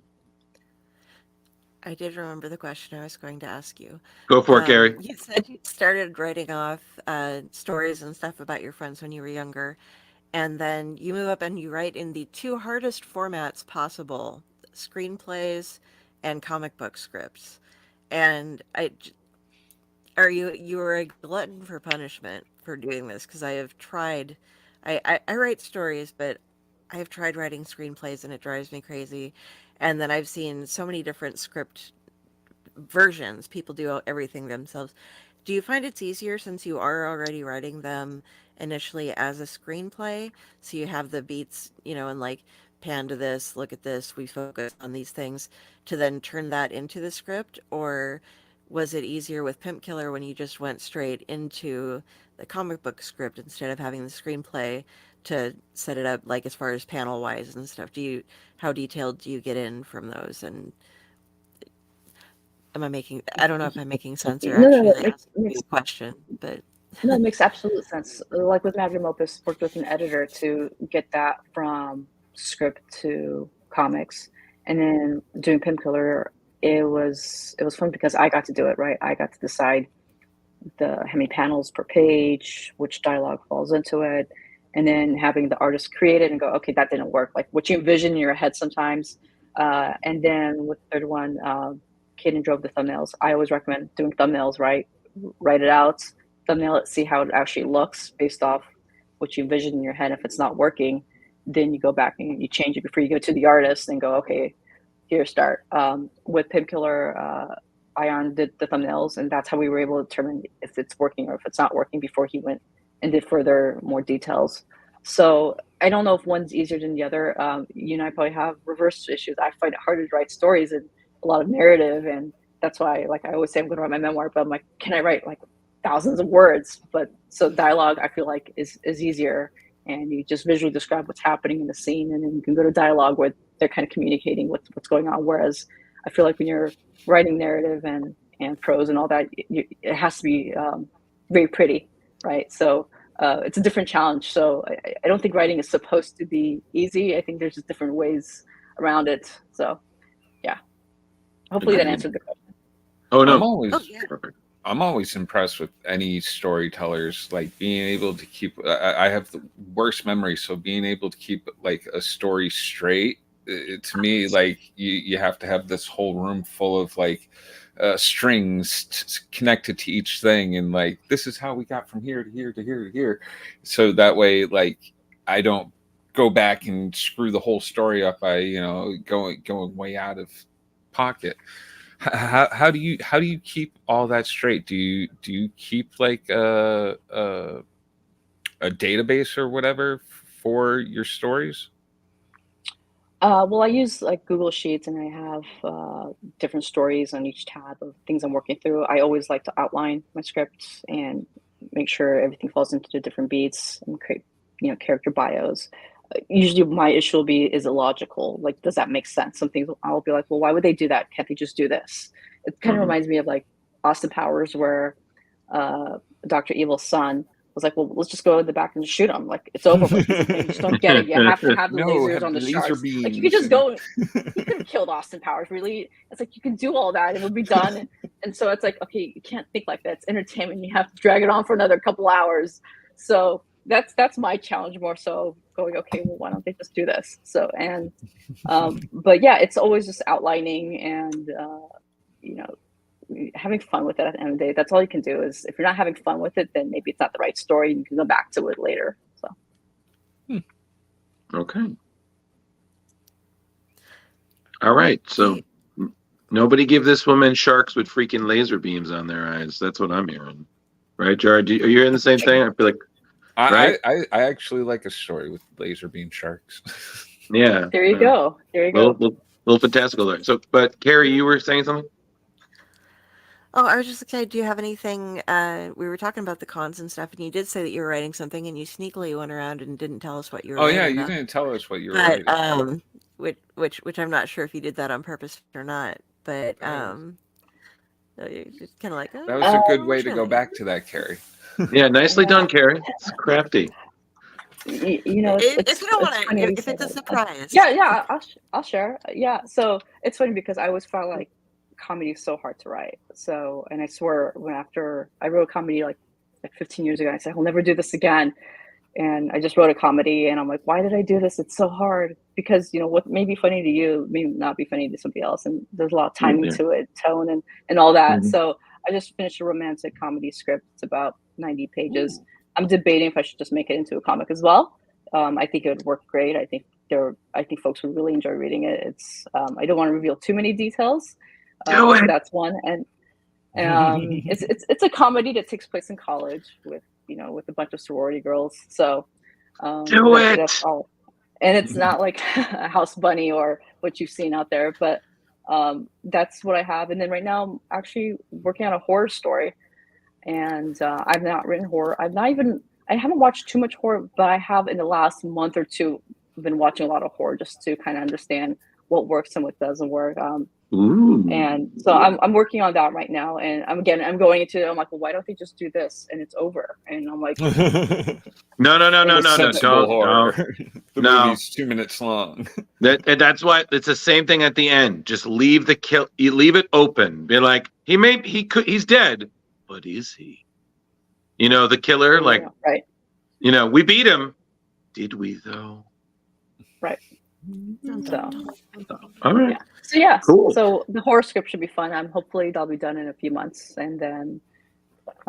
I did remember the question I was going to ask you. Go for it, Gary. You said you started writing off stories and stuff about your friends when you were younger, and then you move up and you write in the two hardest formats possible: screenplays and comic book scripts. And you were a glutton for punishment for doing this? Because I have tried. I write stories, but I have tried writing screenplays and it drives me crazy. And then I've seen so many different script versions. People do everything themselves. Do you find it's easier since you are already writing them initially as a screenplay? So you have the beats, and like pan to this, look at this, we focus on these things, to then turn that into the script? Or was it easier with Pimp Killer when you just went straight into the comic book script instead of having the screenplay to set it up, like as far as panel wise and stuff? How detailed do you get in from those? And I don't know if I'm making sense or No, no, actually it asking you makes a question, but no, it makes absolute sense. Like with Magnum Opus, worked with an editor to get that from script to comics, and then doing Pimp Killer, it was fun because I got to do it, right. I got to decide how many panels per page, which dialogue falls into it, and then having the artist create it and go, okay, that didn't work. Like what you envision in your head sometimes, and then with the third one, Kaden drove the thumbnails. I always recommend doing thumbnails, right? Write it out, thumbnail it, see how it actually looks based off what you envision in your head. If it's not working, then you go back and you change it before you go to the artist and go, okay, here, start. With Pimp Killer, Ion did the thumbnails, and that's how we were able to determine if it's working or if it's not working before he went and did more details. So I don't know if one's easier than the other. You and I probably have reverse issues. I find it harder to write stories and a lot of narrative, and that's why, like I always say, I'm going to write my memoir, but I'm like, can I write like thousands of words? But so dialogue, I feel like is easier, and you just visually describe what's happening in the scene, and then you can go to dialogue where they're kind of communicating what's going on. Whereas I feel like when you're writing narrative and prose and all that, it has to be very pretty, right? So it's a different challenge. So I don't think writing is supposed to be easy. I think there's just different ways around it. So yeah, hopefully that answered the question. Oh no, perfect. I'm always impressed with any storytellers, like being able to keep. I have the worst memory, so being able to keep like a story straight. To me, like you have to have this whole room full of like strings connected to each thing, and like this is how we got from here to here to here to here. So that way, like I don't go back and screw the whole story up by going way out of pocket. How do you keep all that straight? Do you keep like a database or whatever for your stories? Well, I use like Google Sheets, and I have different stories on each tab of things I'm working through. I always like to outline my script and make sure everything falls into the different beats and create, character bios. Usually my issue will be, is it logical? Like, does that make sense? Some things I'll be like, well, why would they do that? Can't they just do this? It kind of reminds me of like Austin Powers, where Dr. Evil's son was like, well, let's just go in the back and just shoot him. Like, it's over. Like, you just don't get it. You have to have the lasers on the sharks. Like, you could just go. You could have killed Austin Powers. Really, it's like you can do all that. It would be done. And so it's like, okay, you can't think like that. It's entertainment. You have to drag it on for another couple hours. So that's my challenge more so, going, okay, well, why don't they just do this? So, and but yeah, it's always just outlining and having fun with it. At the end of the day, that's all you can do. Is if you're not having fun with it, then maybe it's not the right story. You can go back to it later. So okay, all right. So Nobody give this woman sharks with freaking laser beams on their eyes. That's what I'm hearing. Right, Jared? Are you hearing the same thing? I feel like, right? I actually like a story with laser beam sharks. Yeah. There you go. There you go. Little fantastical there. So, but Carrie, you were saying something? Oh, I was just excited. Do you have anything? We were talking about the cons and stuff, and you did say that you were writing something, and you sneakily went around and didn't tell us what you were Oh writing yeah, you about. didn't tell us what you were But writing. which I'm not sure if you did that on purpose or not. But so you're just kind of like, That was a good way to shall go we? back to that, Carrie. Yeah, nicely Yeah. done, Carrie. It's crafty. You know, If you don't want funny to, you if say it's a that. surprise. Yeah, I'll share. Yeah, so it's funny because I always felt like comedy is so hard to write. So, and I swear, after I wrote a comedy like 15 years ago, I said I'll never do this again. And I just wrote a comedy, and I'm like, why did I do this? It's so hard because what may be funny to you may not be funny to somebody else, and there's a lot of timing to it, tone, and all that. Mhm. So I just finished a romantic comedy script. It's about 90 pages. I'm debating if I should just make it into a comic as well. I think it would work great. I think folks would really enjoy reading it. It's I don't want to reveal too many details. Do it. That's one, and it's a comedy that takes place in college with a bunch of sorority girls. So Do it. that's all. And it's not like a House Bunny or what you've seen out there, but that's what I have. And then right now I'm actually working on a horror story, and I've not written horror. I haven't watched too much horror, but I have in the last month or two been watching a lot of horror just to kind of understand what works and what doesn't work. Ooh. And so I'm working on that right now, and I'm going into it. I'm like, well, why don't they just do this and it's over? And I'm like, No. Sensible horror. Don't. The No. movie's 2 minutes long. That's why it's the same thing at the end. Just leave you leave it open. Be like, he's dead, but is he? The killer, like, right. We beat him. Did we though? Right. So, all right. yeah. So yeah, Cool. So the horror script should be fun. Hopefully that'll be done in a few months, and then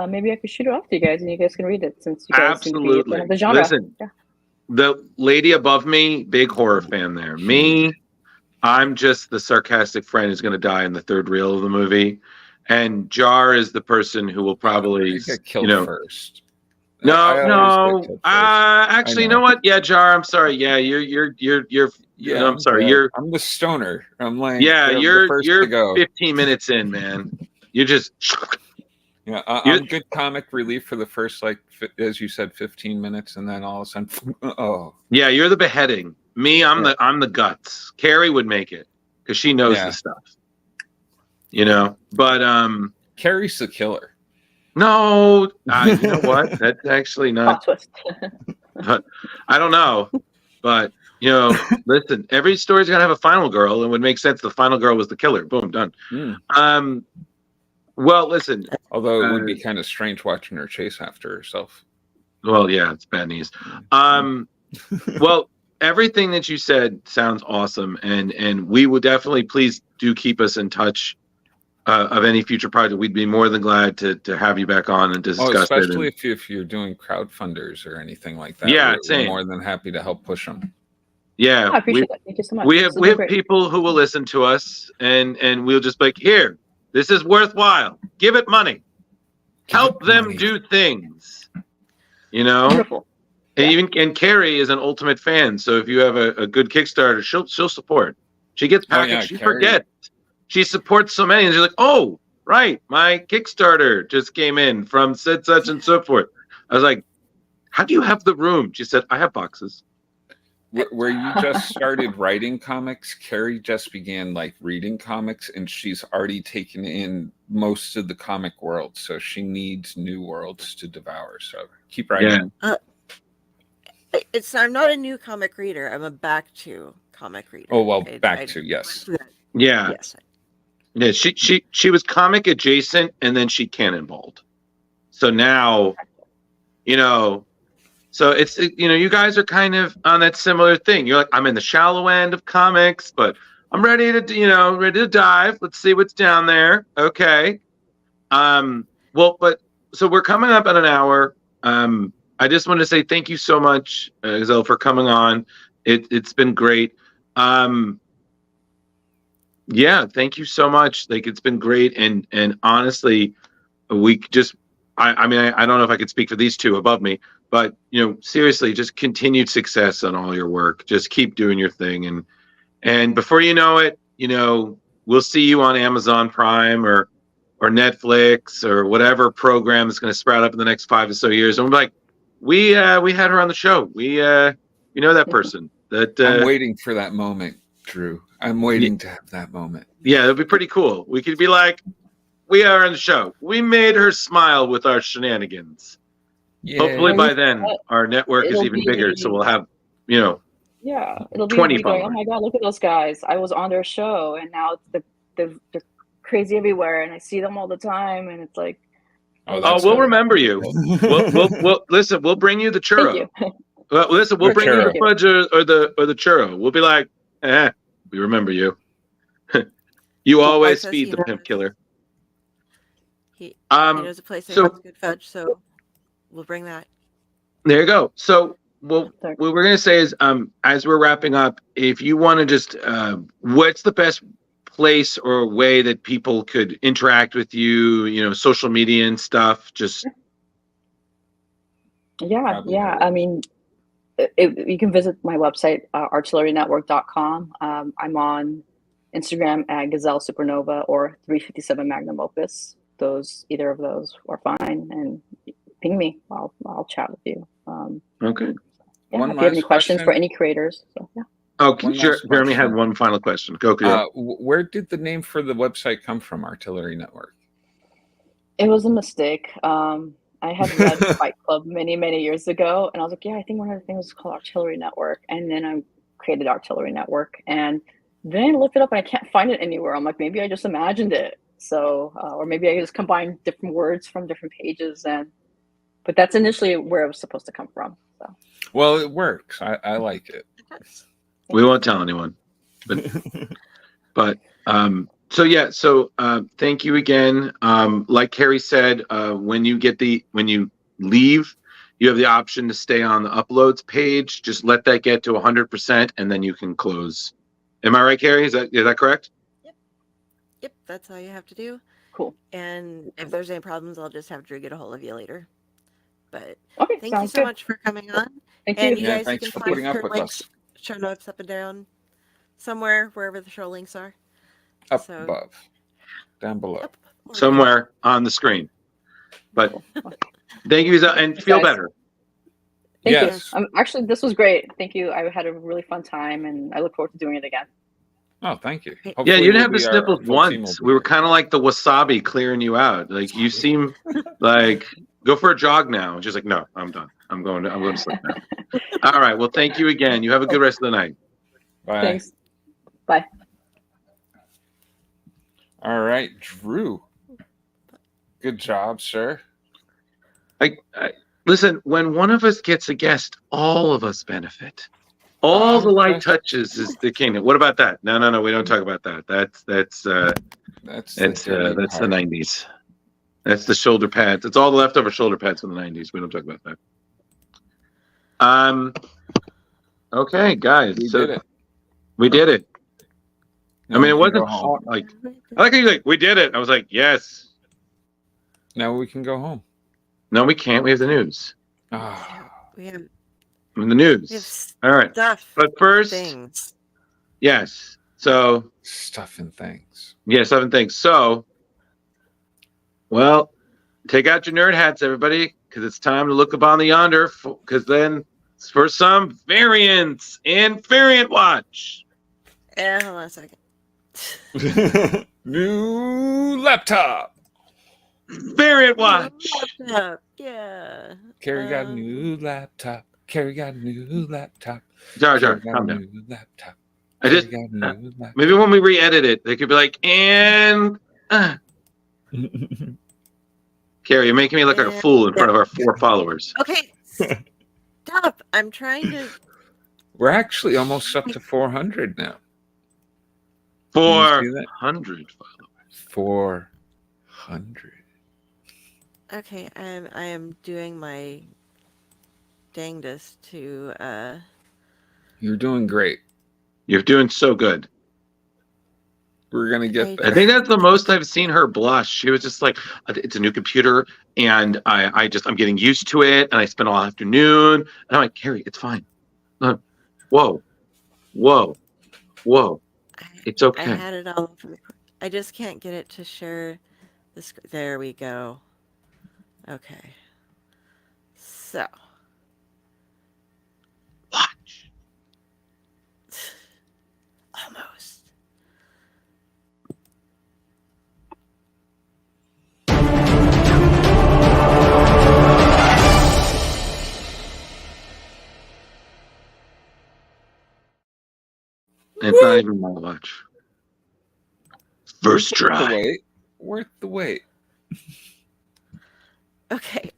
maybe I could shoot it off to you guys, and you guys can read it since you guys seem to be a fan of the genre. Listen, yeah. The lady above me, big horror fan there. Me, I'm just the sarcastic friend who's going to die in the third reel of the movie, and Jar is the person who will probably get killed first. No. Actually, you know what? Yeah, Jar. I'm sorry. Yeah, you're. Yeah, I'm sorry. I'm the stoner. I'm like, yeah, you're 15 15 minutes in, man. You're just. Yeah, I'm good comic relief for the first, as you said, 15 minutes, and then all of a sudden, oh. Yeah, you're the beheading. Me, I'm the guts. Carrie would make it because she knows the stuff. But Carrie's the killer. No, you know what? That's actually not. Twist. I don't know, but listen. Every story's gonna have a final girl, and it would make sense. The final girl was the killer. Boom, done. Well, listen. Although it would be kind of strange watching her chase after herself. Well, yeah, it's bad news. Well, everything that you said sounds awesome, and we would definitely please do keep us in touch. Of any future project, we'd be more than glad to have you back on and discuss it. Especially if you're doing crowdfunders or anything like that. Yeah, we're more than happy to help push them. Yeah, I appreciate that. Thank you so much. We have people who will listen to us, and we'll just be like, here, this is worthwhile. Give it money. Help them do things. Wonderful. And Carrie is an ultimate fan, so if you have a good Kickstarter, she'll support. She gets packaged. She forgets. She supports so many, and she's like, "Oh, right, my Kickstarter just came in from such and so forth." I was like, "How do you have the room?" She said, "I have boxes." Where you just started writing comics, Carrie just began reading comics, and she's already taken in most of the comic world. So she needs new worlds to devour. So keep writing. Yeah. I'm not a new comic reader. I'm a back to comic reader. Oh well, yes. Yeah. Yes. Yeah, she was comic adjacent, and then she cannonballed. So now, so it's you guys are kind of on that similar thing. You're like, I'm in the shallow end of comics, but I'm ready to dive. Let's see what's down there. Okay. Well, but so we're coming up on an hour. I just want to say thank you so much, Ghezal, for coming on. It's been great. Yeah, thank you so much. Like, it's been great, and honestly, we just, I mean, I don't know if I could speak for these two above me, but seriously, just continued success on all your work. Just keep doing your thing, and before you know it, we'll see you on Amazon Prime or Netflix or whatever program is going to sprout up in the next 5 or so years, and we'll be like, we had her on the show. We that person that I'm waiting for that moment, Drew. I'm waiting to have that moment. yeah, it'll be pretty cool. We could be like, we are on the show. We made her smile with our shenanigans. Yeah. Hopefully by then our network is It'll even bigger, so we'll have Yeah, it'll be 20 me going, oh followers. my God, look at those guys. I was on their show and now they're crazy everywhere and I see them all the time and it's like, Oh, we'll remember you. We'll listen, we'll bring you the churro. thank you. Well, listen, we'll The bring you the churro. fudge or the churro. We'll be like, we remember you. You always says feed he the Pimp knows. Killer. He Um, knows a place that so- has good fudge, so we'll bring that. There you go. So what we're gonna say is, as we're wrapping up, if you want to just, what's the best place or way that people could interact with you? Social media and stuff. Just Yeah. I mean, you can visit my website, artillerynetwork.com. I'm on Instagram at Ghezal Supernova or 357 Magnum Opus. Either of those are fine. And ping me. I'll chat with you. okay. Yeah, One if you have any last questions for question. any creators. So, yeah. Okay. One last Jeremy had question. one final question. Go. Where did the name for the website come from, Artillery Network? It was a mistake. I had read Fight Club many, many years ago, and I was like, yeah, I think one of the things was called Artillery Network. And then I created Artillery Network, and then I looked it up and I can't find it anywhere. I'm like, maybe I just imagined it. So, or maybe I just combined different words from different pages. But that's initially where it was supposed to come from. So, Well, it works. I like it. We won't tell anyone. But so yeah, so thank you again. Like Carrie said, when you leave, you have the option to stay on the uploads page. Just let that get to 100%, and then you can close. Am I right, Carrie? Is that correct? Yep, that's all you have to do. cool. And if there's any problems, I'll just have Drew get a hold of you later. But Okay, thank you sounds so good. much for coming on. Thank And you. you Yeah, guys, thanks you for can putting find up her with links, us. show notes up and down, somewhere, wherever the show links are. Up So- above, down below. Up or down. Somewhere on the screen. But thank you, and Thanks, feel guys. better. Thank Yes. you. Actually, this was great. Thank you. I had a really fun time, and I look forward to doing it again. Oh, thank you. Yeah, Yeah, you didn't have the our sniffles full team once. will We be were here. kind of like the wasabi clearing you out. Like, you seem like, go for a jog now. And she's like, no, I'm done. I'm going to sleep now. All right. Well, thank you again. You have a good rest of the night. Bye. Thanks. Bye. All right, Drew. Good job, sir. Listen, when one of us gets a guest, all of us benefit. All the light Okay. touches is the kingdom. What about that? No, we don't talk about that. That's That's the dirty part. the 90s. That's the shoulder pads. It's all the leftover shoulder pads from the 90s. We don't talk about that. Okay, guys. We so did it. We did it. Now I mean, it we can wasn't go home. hard. Like, I like how you're like, we did it. I was like, yes. Now we can go home. No, we can't. We have the news. Ah, We have The news. We have All right. stuff, But first, things. yes. So, stuff and things. yeah, 7 things. So, well, take out your nerd hats, everybody, because it's time to look upon the yonder. Because then, for some variants in Variant Watch. Hold on a second. New laptop. Variant Watch. Laptop, yeah. Carrie got a new laptop. Carrie got a new laptop. Jar, Carrie got calm a down. new laptop. I Carrie just got a new laptop. maybe when we re-edit it, they could be like, and Carrie, you're making me look like a fool in front of our 4 followers. Okay, stop. I'm trying to. We're actually almost up to 400 now. Can you see that? 400 followers. 400. Okay, I am doing my dangdest to. You're doing great. You're doing so good. We're gonna get I I there. think that's the most I've seen her blush. She was just like, "It's a new computer, and I'm getting used to it, and I spent all afternoon." And I'm like, "Carrie, it's fine. Whoa, whoa, whoa, it's I okay." had it all over. I just can't get it to share the screen. There we go. Okay. So, Watch. almost. It's not even my watch. First Worth the try. wait. Worth the wait. Okay.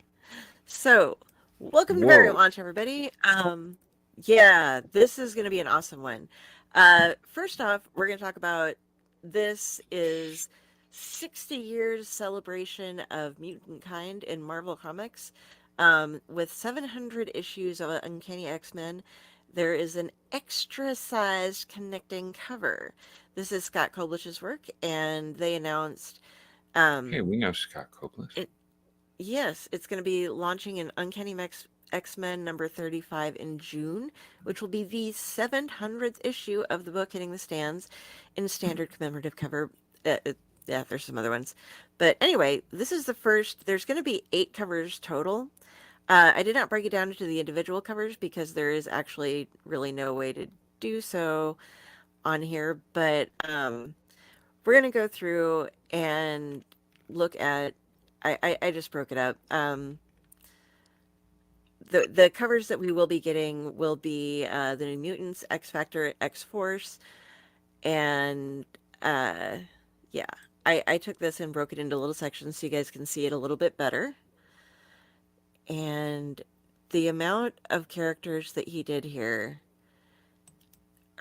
So, welcome to Whoa. Very Launch, everybody. Yeah, this is going to be an awesome one. First off, we're going to talk about this is 60 years celebration of mutant kind in Marvel Comics. With 700 issues of Uncanny X-Men, there is an extra-sized connecting cover. This is Scott Koblich's work, and they announced Hey, we know Scott Koblish. yes, it's going to be launching in X-Men number 35 in June, which will be the 700th issue of the book hitting the stands in standard commemorative cover. Yeah, there's some other ones. But anyway, this is the first. There's going to be 8 covers total. I did not break it down into the individual covers because there is actually really no way to do so on here. But we're going to go through and look at I just broke it up. The covers that we will be getting will be the New Mutants, X Factor, X Force, and yeah, I took this and broke it into little sections so you guys can see it a little bit better. And the amount of characters that he did here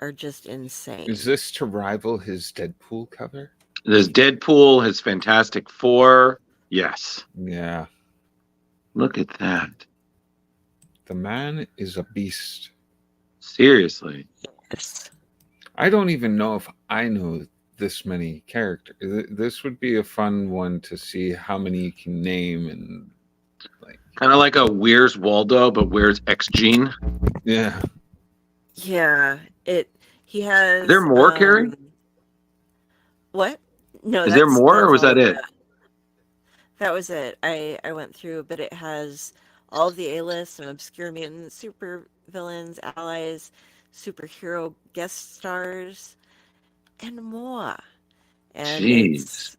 are just insane. Is this to rival his Deadpool cover? There's Deadpool, his Fantastic Four. Yes. Yeah. Look at that. The man is a beast. Seriously. Yes. I don't even know if I know this many characters. This would be a fun one to see how many you can name and like. Kind of like a Where's Waldo, but Where's X Gene? Yeah. Yeah, he has. Is there more, Carrie? What? No, Is there more, or was all that of it? That was it. I went through, but it has all of the A-list, some obscure mutants, super villains, allies, superhero guest stars, and more. And Jeez. it's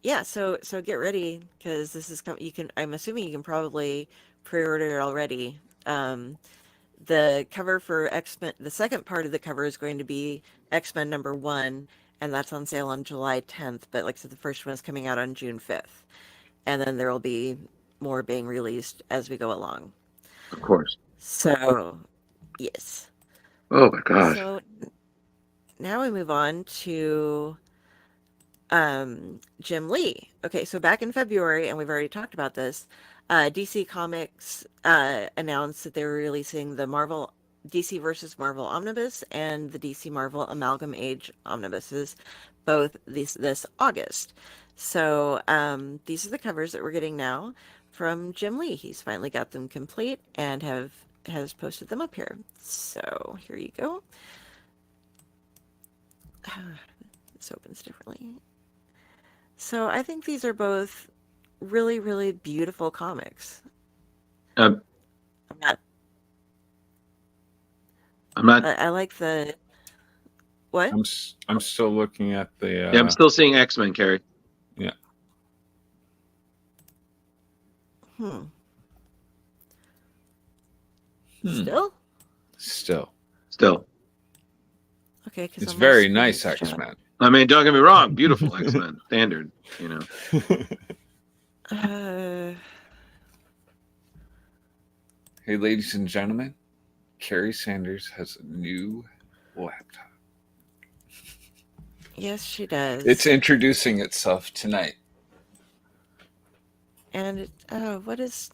yeah. So get ready because this is you can. I'm assuming you can probably pre-order it already. The cover for X-Men, the second part of the cover is going to be X-Men number 1, and that's on sale on July 10th. But like I said, the first one is coming out on June 5th. And then there will be more being released as we go along. Of course. So, yes. Oh my gosh. So now we move on to Jim Lee. Okay, so back in February, and we've already talked about this, DC Comics announced that they were releasing the Marvel DC versus Marvel Omnibus and the DC Marvel Amalgam Age Omnibuses, both this August. So these are the covers that we're getting now from Jim Lee. He's finally got them complete and has posted them up here. So here you go. This opens differently. So I think these are both really, really beautiful comics. I'm I'm not. I like the what? I'm still looking at the. Yeah, I'm still seeing X-Men, Carrie. Yeah. Still? Still. Okay, because It's very nice X-Men. I mean, don't get me wrong, beautiful X-Men, standard, you know. Hey, ladies and gentlemen, Carrie Sanders has a new laptop. Yes, she does. It's introducing itself tonight. And what is?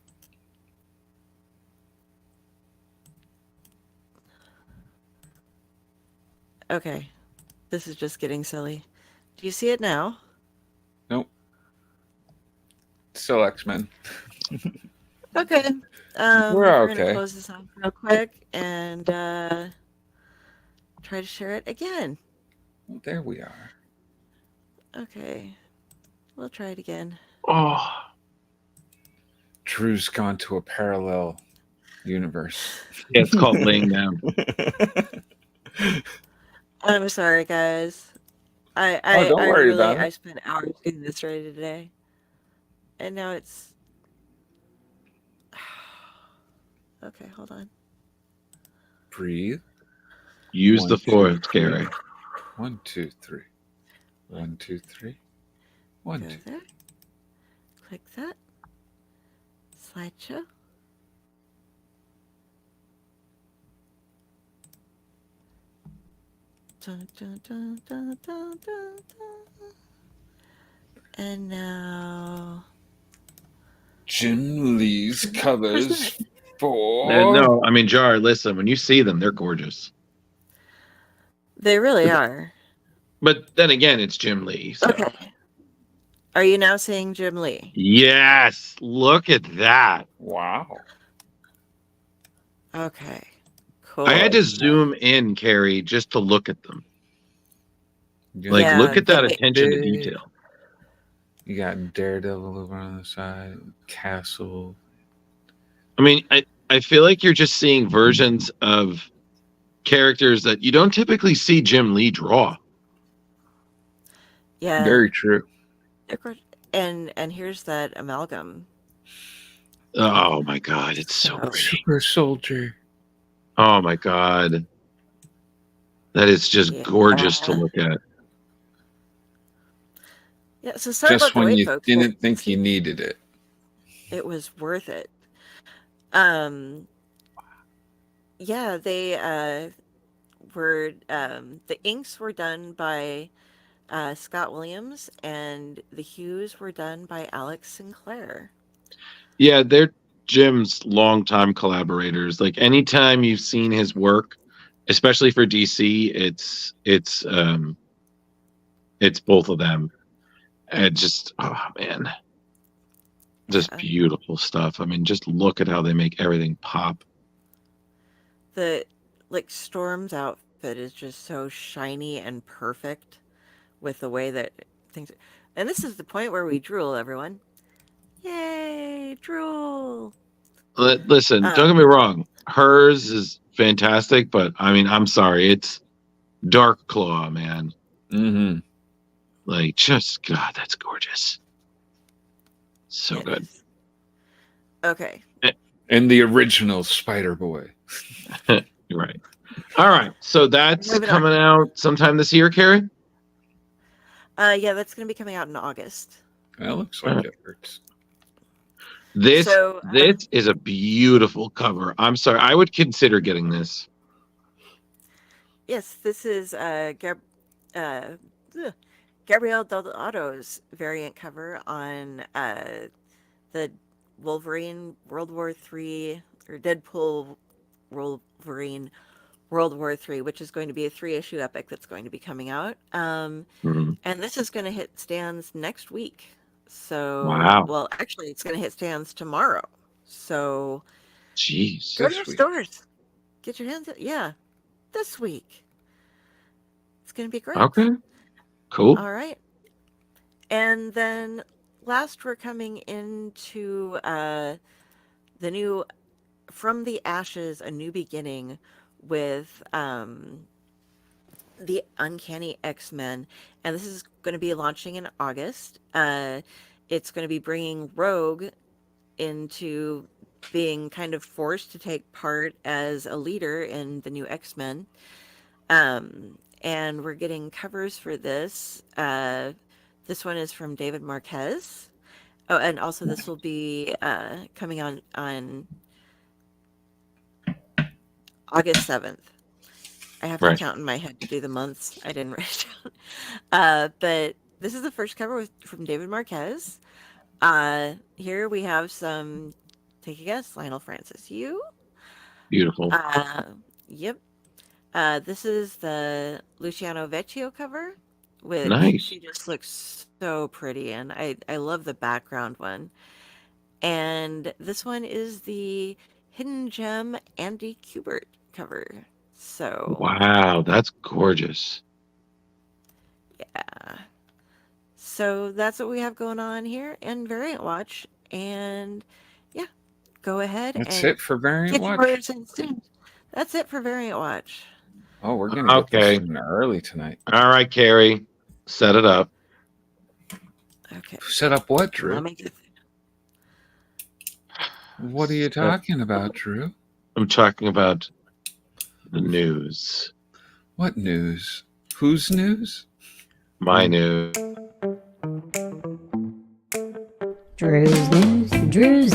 Okay. This is just getting silly. Do you see it now? Nope. Still X-Men. Okay. We're We're gonna okay. close this off real quick and try to share it again. Well, there we are. Okay. We'll try it again. Oh, Drew's gone to a parallel universe. yeah, it's called laying down. I'm sorry, guys. Oh, I don't worry really about I it. spent hours getting this ready today, and now it's okay. Hold on. Breathe. Use One, the two, force, three. Gary. 1, 2, 3. 1, 2, 3. 1, Go 2. there. Click that. Slideshow. Dun, dun, dun, dun, dun, dun, dun. And now. Jim Lee's Where's covers that? for. No, I mean, Jar, listen, when you see them, they're gorgeous. They really are. But then again, it's Jim Lee. So. Okay. Are you now seeing Jim Lee? Yes, look at that. Wow. Okay. Cool. I had to zoom in, Carrie, just to look at them. You Like, Yeah, look at that they- attention to detail. You got Daredevil over on the side, Castle. I mean, I feel like you're just seeing versions of characters that you don't typically see Jim Lee draw. Yeah. Very true. And here's that amalgam. Oh my God, it's so So- pretty. Super Soldier. Oh my God. That is just Yeah. gorgeous to look at. Yeah. So sorry Just about the when wait, you folks. didn't but think you needed it. it was worth it. Yeah, they were the inks were done by Scott Williams, and the hues were done by Alex Sinclair. Yeah, they're Jim's longtime collaborators. Like anytime you've seen his work, especially for DC, it's both of them. And just oh man. Just Yeah. beautiful stuff. I mean, just look at how they make everything pop. The Storm's outfit is just so shiny and perfect with the way that things. And this is the point where we drool, everyone. Yay, drool! Listen, don't get me wrong. Hers is fantastic, but I mean, I'm sorry, it's Dark Claw, man. Mm-hmm. Like, just God, that's gorgeous. So It good. is. Okay. And the original Spider Boy. You're right. All right. So that's Moving coming out sometime this year, Carrie? Yeah, that's going to be coming out in August. That looks like it hurts. This So, this is a beautiful cover. I'm sorry. I would consider getting this. Yes, this is Gabrielle Delgado's variant cover on the Wolverine World War III, or Deadpool Wolverine World War III, which is going to be a 3-issue epic that's going to be coming out. Mhm. And this is going to hit stands next week. So, Wow. well, actually, it's going to hit stands tomorrow. So, Jeez. go to This your week. stores. Get your hands. Yeah, this week. It's going to be great. Okay. Cool. All right. And then last, we're coming into the new From the Ashes, A New Beginning with the Uncanny X-Men. And this is going to be launching in August. It's going to be bringing Rogue into being kind of forced to take part as a leader in the new X-Men. And we're getting covers for this. This one is from David Marquez. Oh, and also this will be coming on August 7th. I have to Right. count in my head to do the months. I didn't write it down. But this is the first cover from David Marquez. Here we have some, take a guess, Lionel Francis. You? Beautiful. Yep. This is the Luciano Vecchio cover, which Nice. she just looks so pretty, and I love the background one. And this one is the Hidden Gem Andy Kubert cover. So, Wow, that's gorgeous. yeah. So that's what we have going on here in Variant Watch. And yeah, go ahead That's and it for Variant get Watch. yours in soon. That's it for Variant Watch. Oh, we're gonna get this Okay. in early tonight. All right, Carrie, set it up. Okay. Set up what, Let Drew? me get What are you talking about, Drew? I'm talking about the news. What news? Whose news? My news. Drew's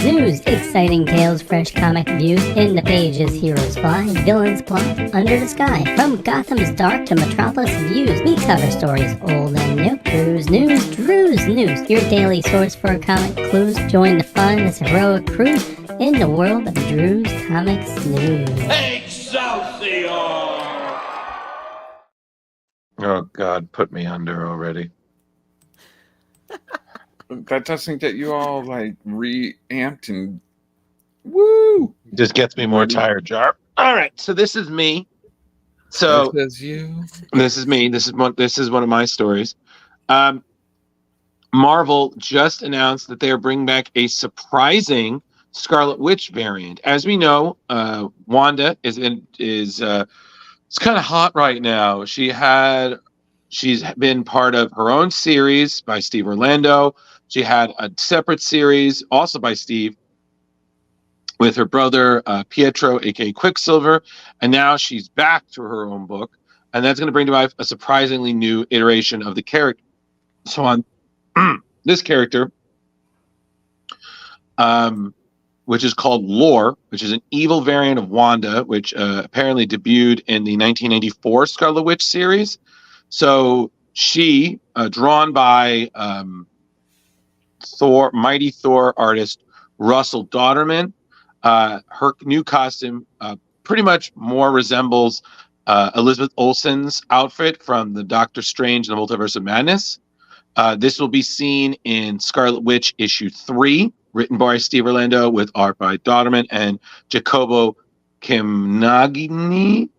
News. Exciting tales, fresh comic views. In the pages, heroes fly, villains plot under the sky. From Gotham's dark to Metropolis views, we cover stories old and new. Drew's News. Your daily source for comic clues. Join the fun as heroic cruise in the world of Drew's Comics News. Excelsior! Oh God, put me under already. That doesn't get you all like reamped and woo. Just gets me more tired, Jar. All right, so this is me. So This is you. this is me. This is one of my stories. Marvel just announced that they are bringing back a surprising Scarlet Witch variant. As we know, Wanda is it's kind of hot right now. She's been part of her own series by Steve Orlando. She had a separate series also by Steve with her brother Pietro, aka Quicksilver, and now she's back to her own book, and that's going to bring to life a surprisingly new iteration of the character. So on this character, which is called Lore, which is an evil variant of Wanda, which apparently debuted in the 1994 Scarlet Witch series. So she, drawn by Mighty Thor artist Russell Dauterman, her new costume pretty much more resembles Elizabeth Olsen's outfit from the Doctor Strange and the Multiverse of Madness. This will be seen in Scarlet Witch issue 3, written by Steve Orlando with art by Dauterman and Jacobo Kimagni.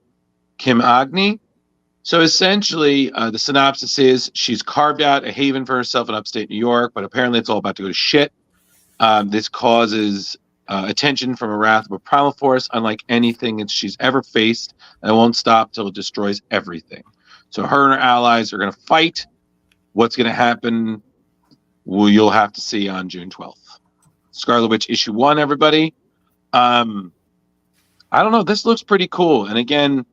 So essentially, the synopsis is she's carved out a haven for herself in upstate New York, but apparently it's all about to go to shit. This causes attention from a wrath of a primal force, unlike anything that she's ever faced, and it won't stop till it destroys everything. So her and her allies are going to fight. What's going to happen? Well, you'll have to see on June 12th. Scarlet Witch issue 1, everybody. I don't know. This looks pretty cool. And again,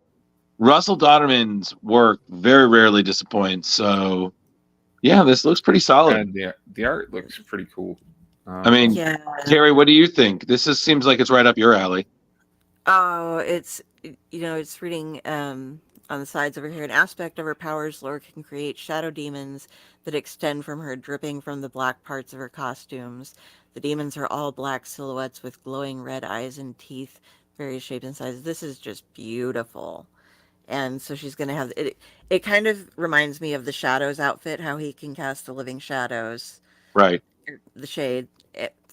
Russell Dauterman's work very rarely disappoints. So, yeah, this looks pretty solid. And the art looks pretty cool. I mean, Yeah. Terry, what do you think? This seems like it's right up your alley. Oh, it's it's reading on the sides over here. An aspect of her powers, Lore can create shadow demons that extend from her, dripping from the black parts of her costumes. The demons are all black silhouettes with glowing red eyes and teeth, various shapes and sizes. This is just beautiful. And so she's going to have it. It kind of reminds me of the Shadows outfit, how he can cast the living shadows, Right. the shade.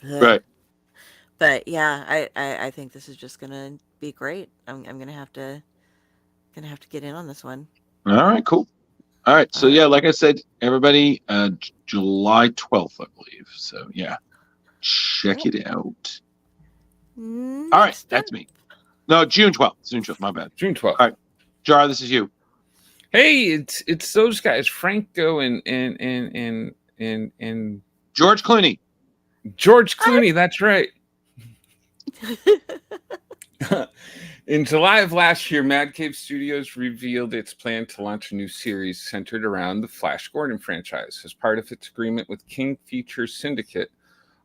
Right. But yeah, I think this is just going to be great. I'm going to have to get in on this one. All right, cool. All right. So, yeah, like I said, everybody, July 12th, I believe. So, yeah, check it out. All right. That's me. No, June 12th. June 12th. My bad. June 12th. All right. Jar, this is you. Hey, it's those guys, Franco and George Clooney. George Clooney. That's right. In July of last year, Mad Cave Studios revealed its plan to launch a new series centered around the Flash Gordon franchise as part of its agreement with King Features Syndicate.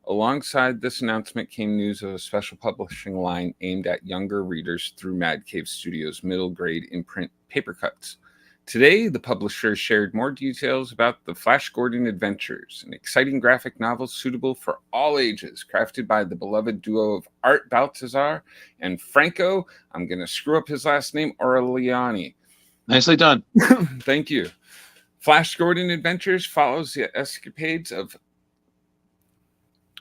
Alongside this announcement came news of a special publishing line aimed at younger readers through Mad Cave Studios' middle grade imprint paper cuts. Today, the publisher shared more details about the Flash Gordon Adventures, an exciting graphic novel suitable for all ages, crafted by the beloved duo of Art Baltazar and Franco. I'm going to screw up his last name, Aureliani. Nicely done. Thank you. Flash Gordon Adventures follows the escapades of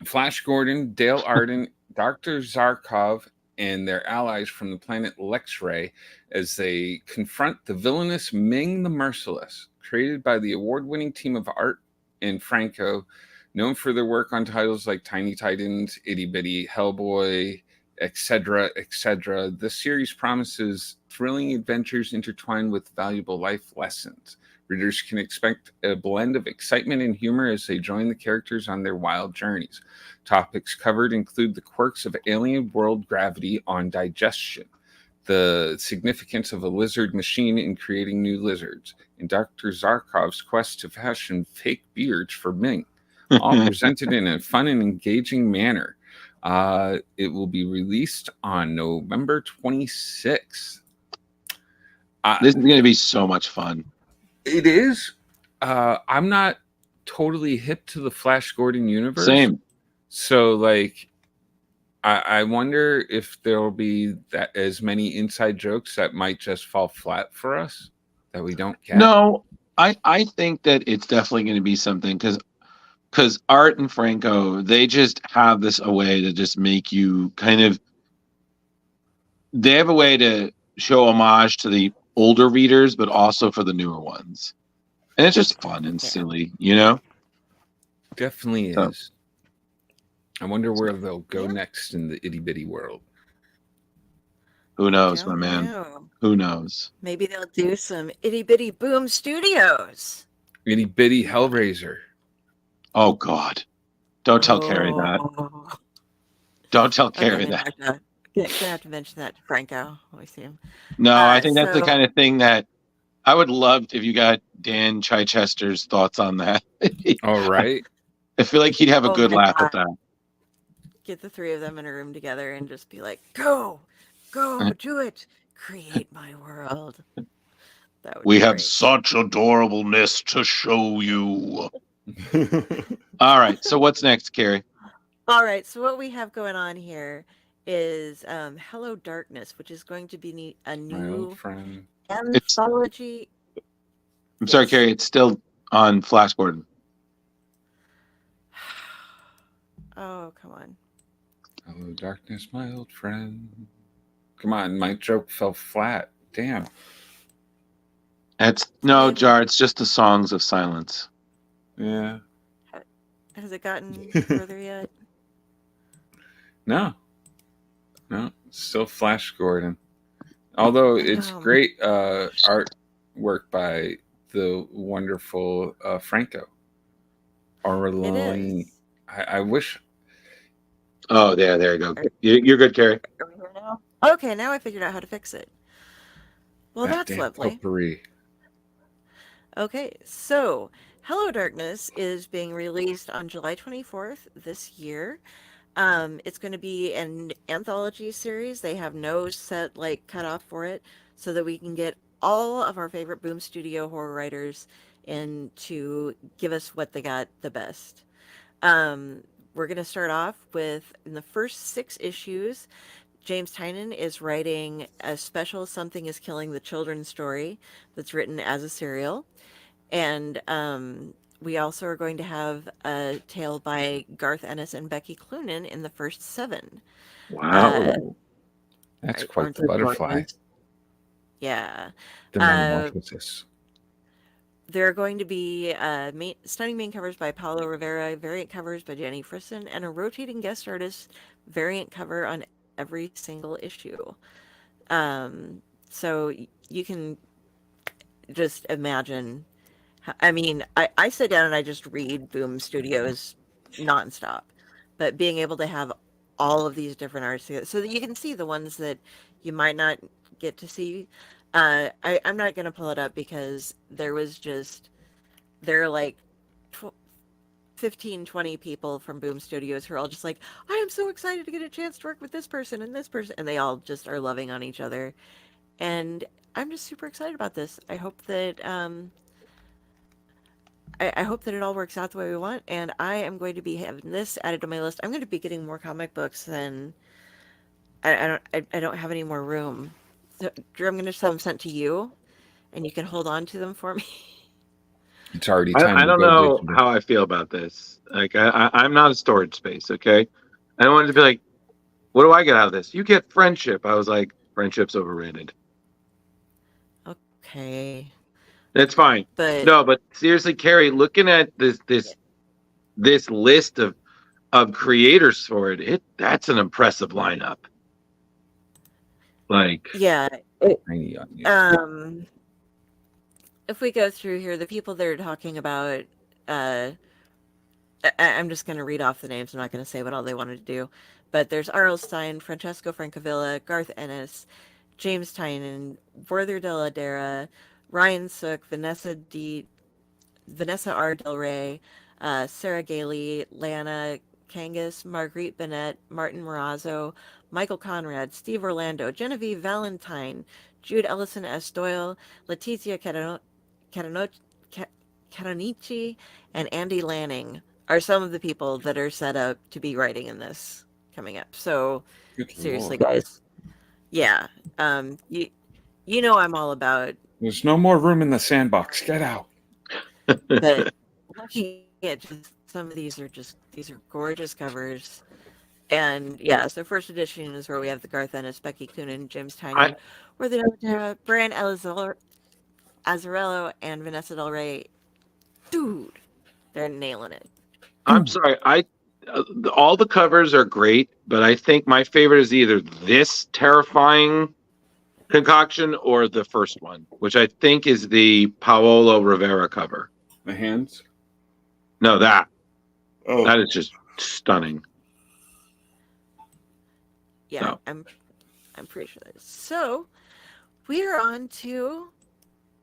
Flash Gordon, Dale Arden, Dr. Zarkov, and their allies from the planet Lexray as they confront the villainous Ming the Merciless, created by the award-winning team of Art and Franco, known for their work on titles like Tiny Titans, Itty Bitty, Hellboy, etc., etc. This series promises thrilling adventures intertwined with valuable life lessons. Readers can expect a blend of excitement and humor as they join the characters on their wild journeys. Topics covered include the quirks of alien world gravity on digestion, the significance of a lizard machine in creating new lizards, and Dr. Zarkov's quest to fashion fake beards for Ming, all presented in a fun and engaging manner. It will be released on November 26th. This is going to be so much fun. It is. I'm not totally hip to the Flash Gordon universe. Same. So, like, I wonder if there will be that as many inside jokes that might just fall flat for us that we don't get. No, I think that it's definitely going to be something because Art and Franco, they just have this a way to just make you kind of. They have a way to show homage to the older readers, but also for the newer ones, and it's just fun and silly, you know. Definitely is. I wonder where they'll go next in the itty bitty world. Who knows, my Don't man? know. Who knows? Maybe they'll do some itty bitty boom studios. Itty bitty Hellraiser. Oh God! Don't tell Carrie that. Oh. Don't tell Okay, Carrie I'm that. gonna have to mention that to Franco when we see him. No, I think that's the So- kind of thing that I would love if you got Dan Chichester's thoughts on that. All right. I feel like he'd have a Oh good my laugh God. at that. Get the three of them in a room together and just be like, go, do it. Create my world. That would We be have great. such adorableness to show you. All right. So what's next, Carrie? All right, so what we have going on here is Hello Darkness, which is going to be a My new old friend. anthology. I'm sorry, Yes. Carrie. It's still on Flash Gordon. Oh, come on. Hello, darkness, my old friend. Come on, my joke fell flat. Damn. It's no, Maybe. Jar. It's just the songs of silence. Yeah. Has it gotten further yet? No. Still Flash Gordon. Although it's great artwork by the wonderful Franco. It Aureliani. is. I wish. Oh, there you go. You're good, Carrie. Are we here now? Okay, now I figured out how to fix it. Well, that that's damn lovely. potpourri. Okay, so Hello Darkness is being released on July 24th this year. It's going to be an anthology series. They have no set cutoff for it, so that we can get all of our favorite Boom Studio horror writers in to give us what they got the best. We're going to start off with, in the first 6 issues, James Tynan is writing a special Something is Killing the Children story that's written as a serial. And we also are going to have a tale by Garth Ennis and Becky Cloonan in the first 7. Wow. That's Right, quite aren't the they butterfly. gorgeous? Yeah. The metamorphosis. There are going to be stunning main covers by Paulo Rivera, variant covers by Jenny Frisson, and a rotating guest artist variant cover on every single issue. So you can just imagine. I mean, I sit down and I just read Boom Studios nonstop, but being able to have all of these different artists together so that you can see the ones that you might not get to see. I'm not going to pull it up because there are like 15, 20 people from Boom Studios who are all just like, I am so excited to get a chance to work with this person, and they all just are loving on each other. and I'm just super excited about this. I hope that I hope that it all works out the way we want, and I am going to be having this added to my list. I'm going to be getting more comic books than I don't have any more room. So, Drew, I'm going to have them sent to you, and you can hold on to them for me. It's already time I to don't go know digital. how I feel about this. Like, I'm not a storage space, okay? I wanted to be like, what do I get out of this? You get friendship. I was like, friendship's overrated. Okay, It's fine. but No, but seriously, Carrie, looking at this list of creators for that's an impressive lineup. Like, yeah, Tiny onion. if we go through here, the people they're talking about, I'm just going to read off the names. I'm not going to say what all they wanted to do. But there's R.L. Stein, Francesco Francavilla, Garth Ennis, James Tynan, Werther de la Dera, Ryan Sook, Vanessa R. Del Rey, Sarah Gailey, Lana Kangas, Marguerite Bennett, Martin Morazzo, Michael Conrad, Steve Orlando, Genevieve Valentine, Jude Ellison S. Doyle, Letizia Catanici, and Andy Lanning are some of the people that are set up to be writing in this coming up. So Good seriously, Lord. guys, yeah, you know I'm all about, There's no more room in the sandbox. Get out. but looking at just some of these are gorgeous covers. And yeah, so first edition is where we have the Garth Ennis, Becky Coonan, James Tynan, where the Brian Azzarello, and Vanessa Del Rey. Dude, they're nailing it. I'm sorry. All the covers are great, but I think my favorite is either this terrifying concoction or the first one, which I think is the Paolo Rivera cover. The hands? No, that Oh. is just stunning. Yeah, No. I'm pretty sure that is. So we are on to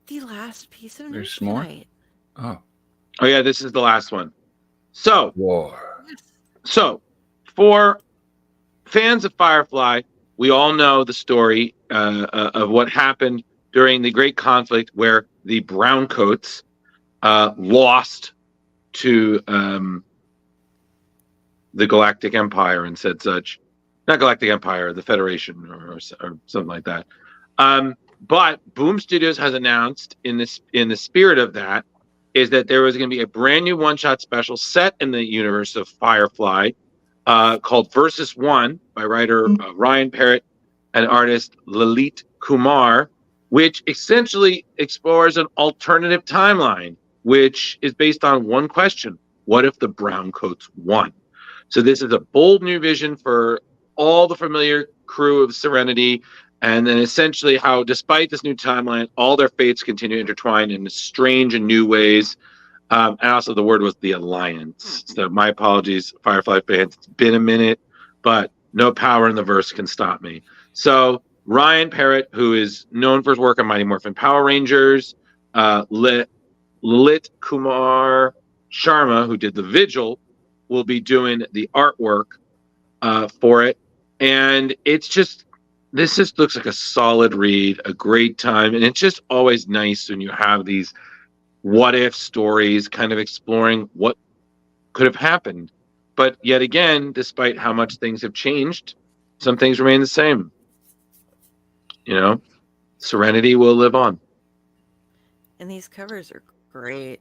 the last piece of news There's more? tonight. Oh yeah, this is the last one. So War. So, for fans of Firefly, we all know the story of what happened during the Great Conflict, where the Browncoats lost to the Galactic Empire and said such. Not Galactic Empire, the Federation, or something like that. But Boom Studios has announced, in the spirit of that, is that there was going to be a brand new one-shot special set in the universe of Firefly called Versus One by writer Ryan Parrott and artist Lalit Kumar, which essentially explores an alternative timeline, which is based on one question: what if the Browncoats won? So this is a bold new vision for all the familiar crew of Serenity, and then essentially how, despite this new timeline, all their fates continue to intertwine in strange and new ways. And also the word was the Alliance. So my apologies, Firefly fans. It's been a minute, but no power in the verse can stop me. So Ryan Parrott, who is known for his work on Mighty Morphin Power Rangers, Lalit Kumar Sharma, who did The Vigil, will be doing the artwork for it. And this just looks like a solid read, a great time. And it's just always nice when you have these what if stories kind of exploring what could have happened. But yet again, despite how much things have changed, some things remain the same. You know, Serenity will live on. And these covers are great.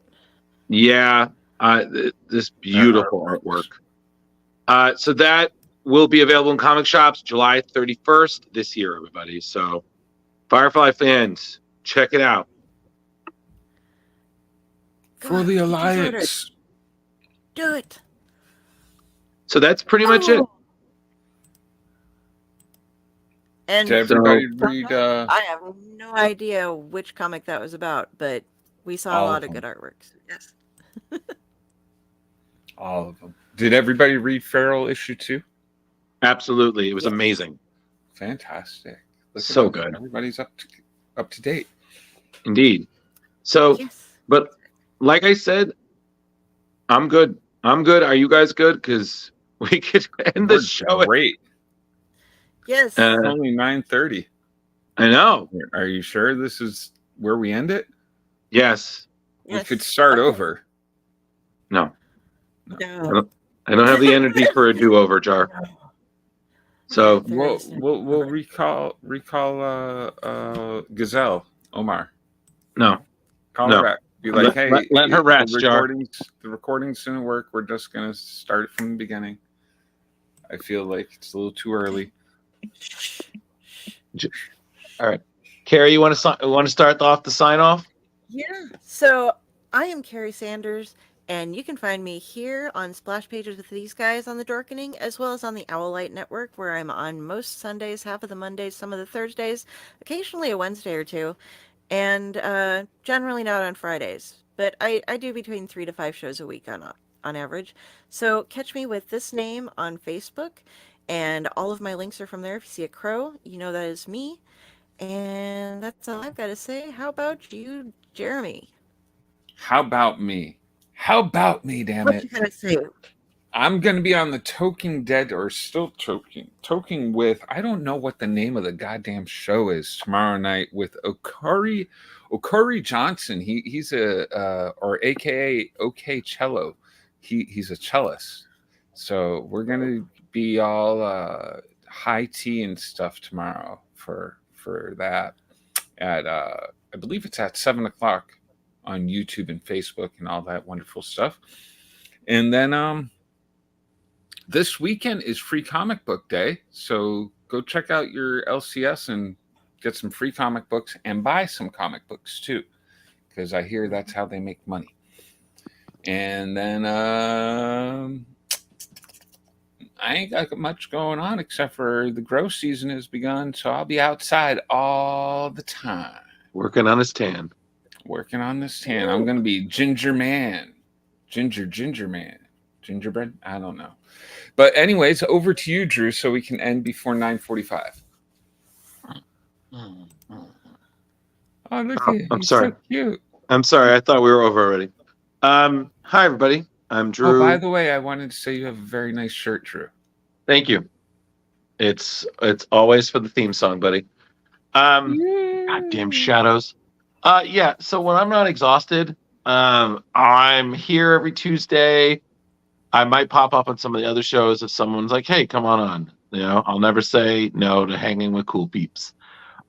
Yeah, this beautiful artwork. So that will be available in comic shops July 31st this year, everybody. So Firefly fans, check it out. For the Alliance. Do it. So that's pretty much it. And Did everybody read? I have no idea which comic that was about, but we saw a lot of good artworks. Yes. All of them. Did everybody read Feral issue 2? Absolutely. It was amazing. Fantastic. So good. Everybody's up to date. Indeed. So, but like I said, I'm good. Are you guys good? Because we could end the show. Great. Yes. It's only 9:30. I know. Are you sure this is where we end it? Yes. We could Yes. start Okay. over. No. No. I don't have the energy for a do-over, Jar. So There We'll is no we'll over. recall Ghezal Omar. no. Call her No. back. Be like, hey, Let her rest, Jar. the recordings didn't work. We're just gonna start it from the beginning. I feel like it's a little too early. All right. Carrie, you want to start off the sign off? Yeah. So I am Carrie Sanders, and you can find me here on Splash Pages with these guys on the Dorkening, as well as on the Owlite Network, where I'm on most Sundays, half of the Mondays, some of the Thursdays, occasionally a Wednesday or two, and generally not on Fridays. But I do between 3 to 5 shows a week on average. So catch me with this name on Facebook, and all of my links are from there. If you see a crow, you know that is me. And that's all I've got to say. How about you, Jeremy? How about me? How about me, damn What it? you gonna say? I'm going to be on the Toking Dead, or still Toking with, I don't know what the name of the goddamn show is, tomorrow night with Okari Johnson. He's or AKA OK Cello. He's a cellist. So we're going to be all high tea and stuff tomorrow for that at, I believe it's at 7:00 on YouTube and Facebook and all that wonderful stuff. And then, this weekend is Free Comic Book Day, so go check out your LCS and get some free comic books and buy some comic books too, because I hear that's how they make money. And then I ain't got much going on except for the grow season has begun, so I'll be outside all the time. Working on his tan. Working on this tan. I'm going to be Ginger Man. Ginger Man. Gingerbread? I don't know. But anyways, over to you, Drew, so we can end before 9:45. Oh, look at I'm he's sorry. so cute. I'm sorry. I thought we were over already. Hi, everybody. I'm Drew. Oh, by the way, I wanted to say you have a very nice shirt, Drew. Thank you. It's always for the theme song, buddy. Goddamn shadows. Yeah. So when I'm not exhausted, I'm here every Tuesday. I might pop up on some of the other shows if someone's like, "Hey, come on." You know, I'll never say no to hanging with cool peeps.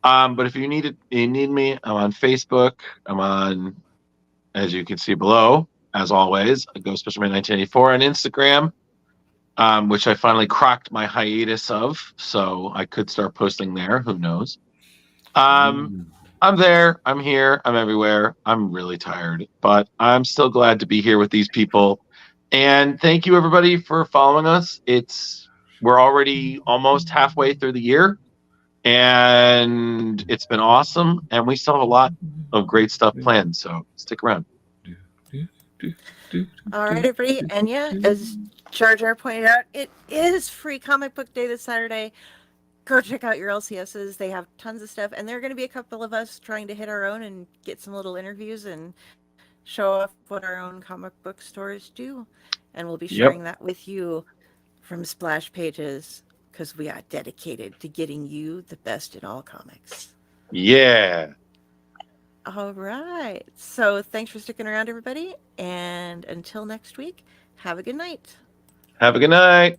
But if you need me, I'm on Facebook. I'm on, as you can see below, as always, Ghost Fisherman 1984 on Instagram, which I finally cracked my hiatus of, so I could start posting there. Who knows? I'm there. I'm here. I'm everywhere. I'm really tired, but I'm still glad to be here with these people. And thank you, everybody, for following us. We're already almost halfway through the year, and it's been awesome. And we still have a lot of great stuff planned, so stick around. All right, everybody. And yeah, as Jar Jar pointed out, it is Free Comic Book Day this Saturday. Go check out your LCSs. They have tons of stuff. And there are going to be a couple of us trying to hit our own and get some little interviews and show off what our own comic book stores do. And we'll be sharing that with you from Splash Pages, because we are dedicated to getting you the best in all comics. Yeah. All right. So thanks for sticking around, everybody. And until next week, have a good night. Have a good night.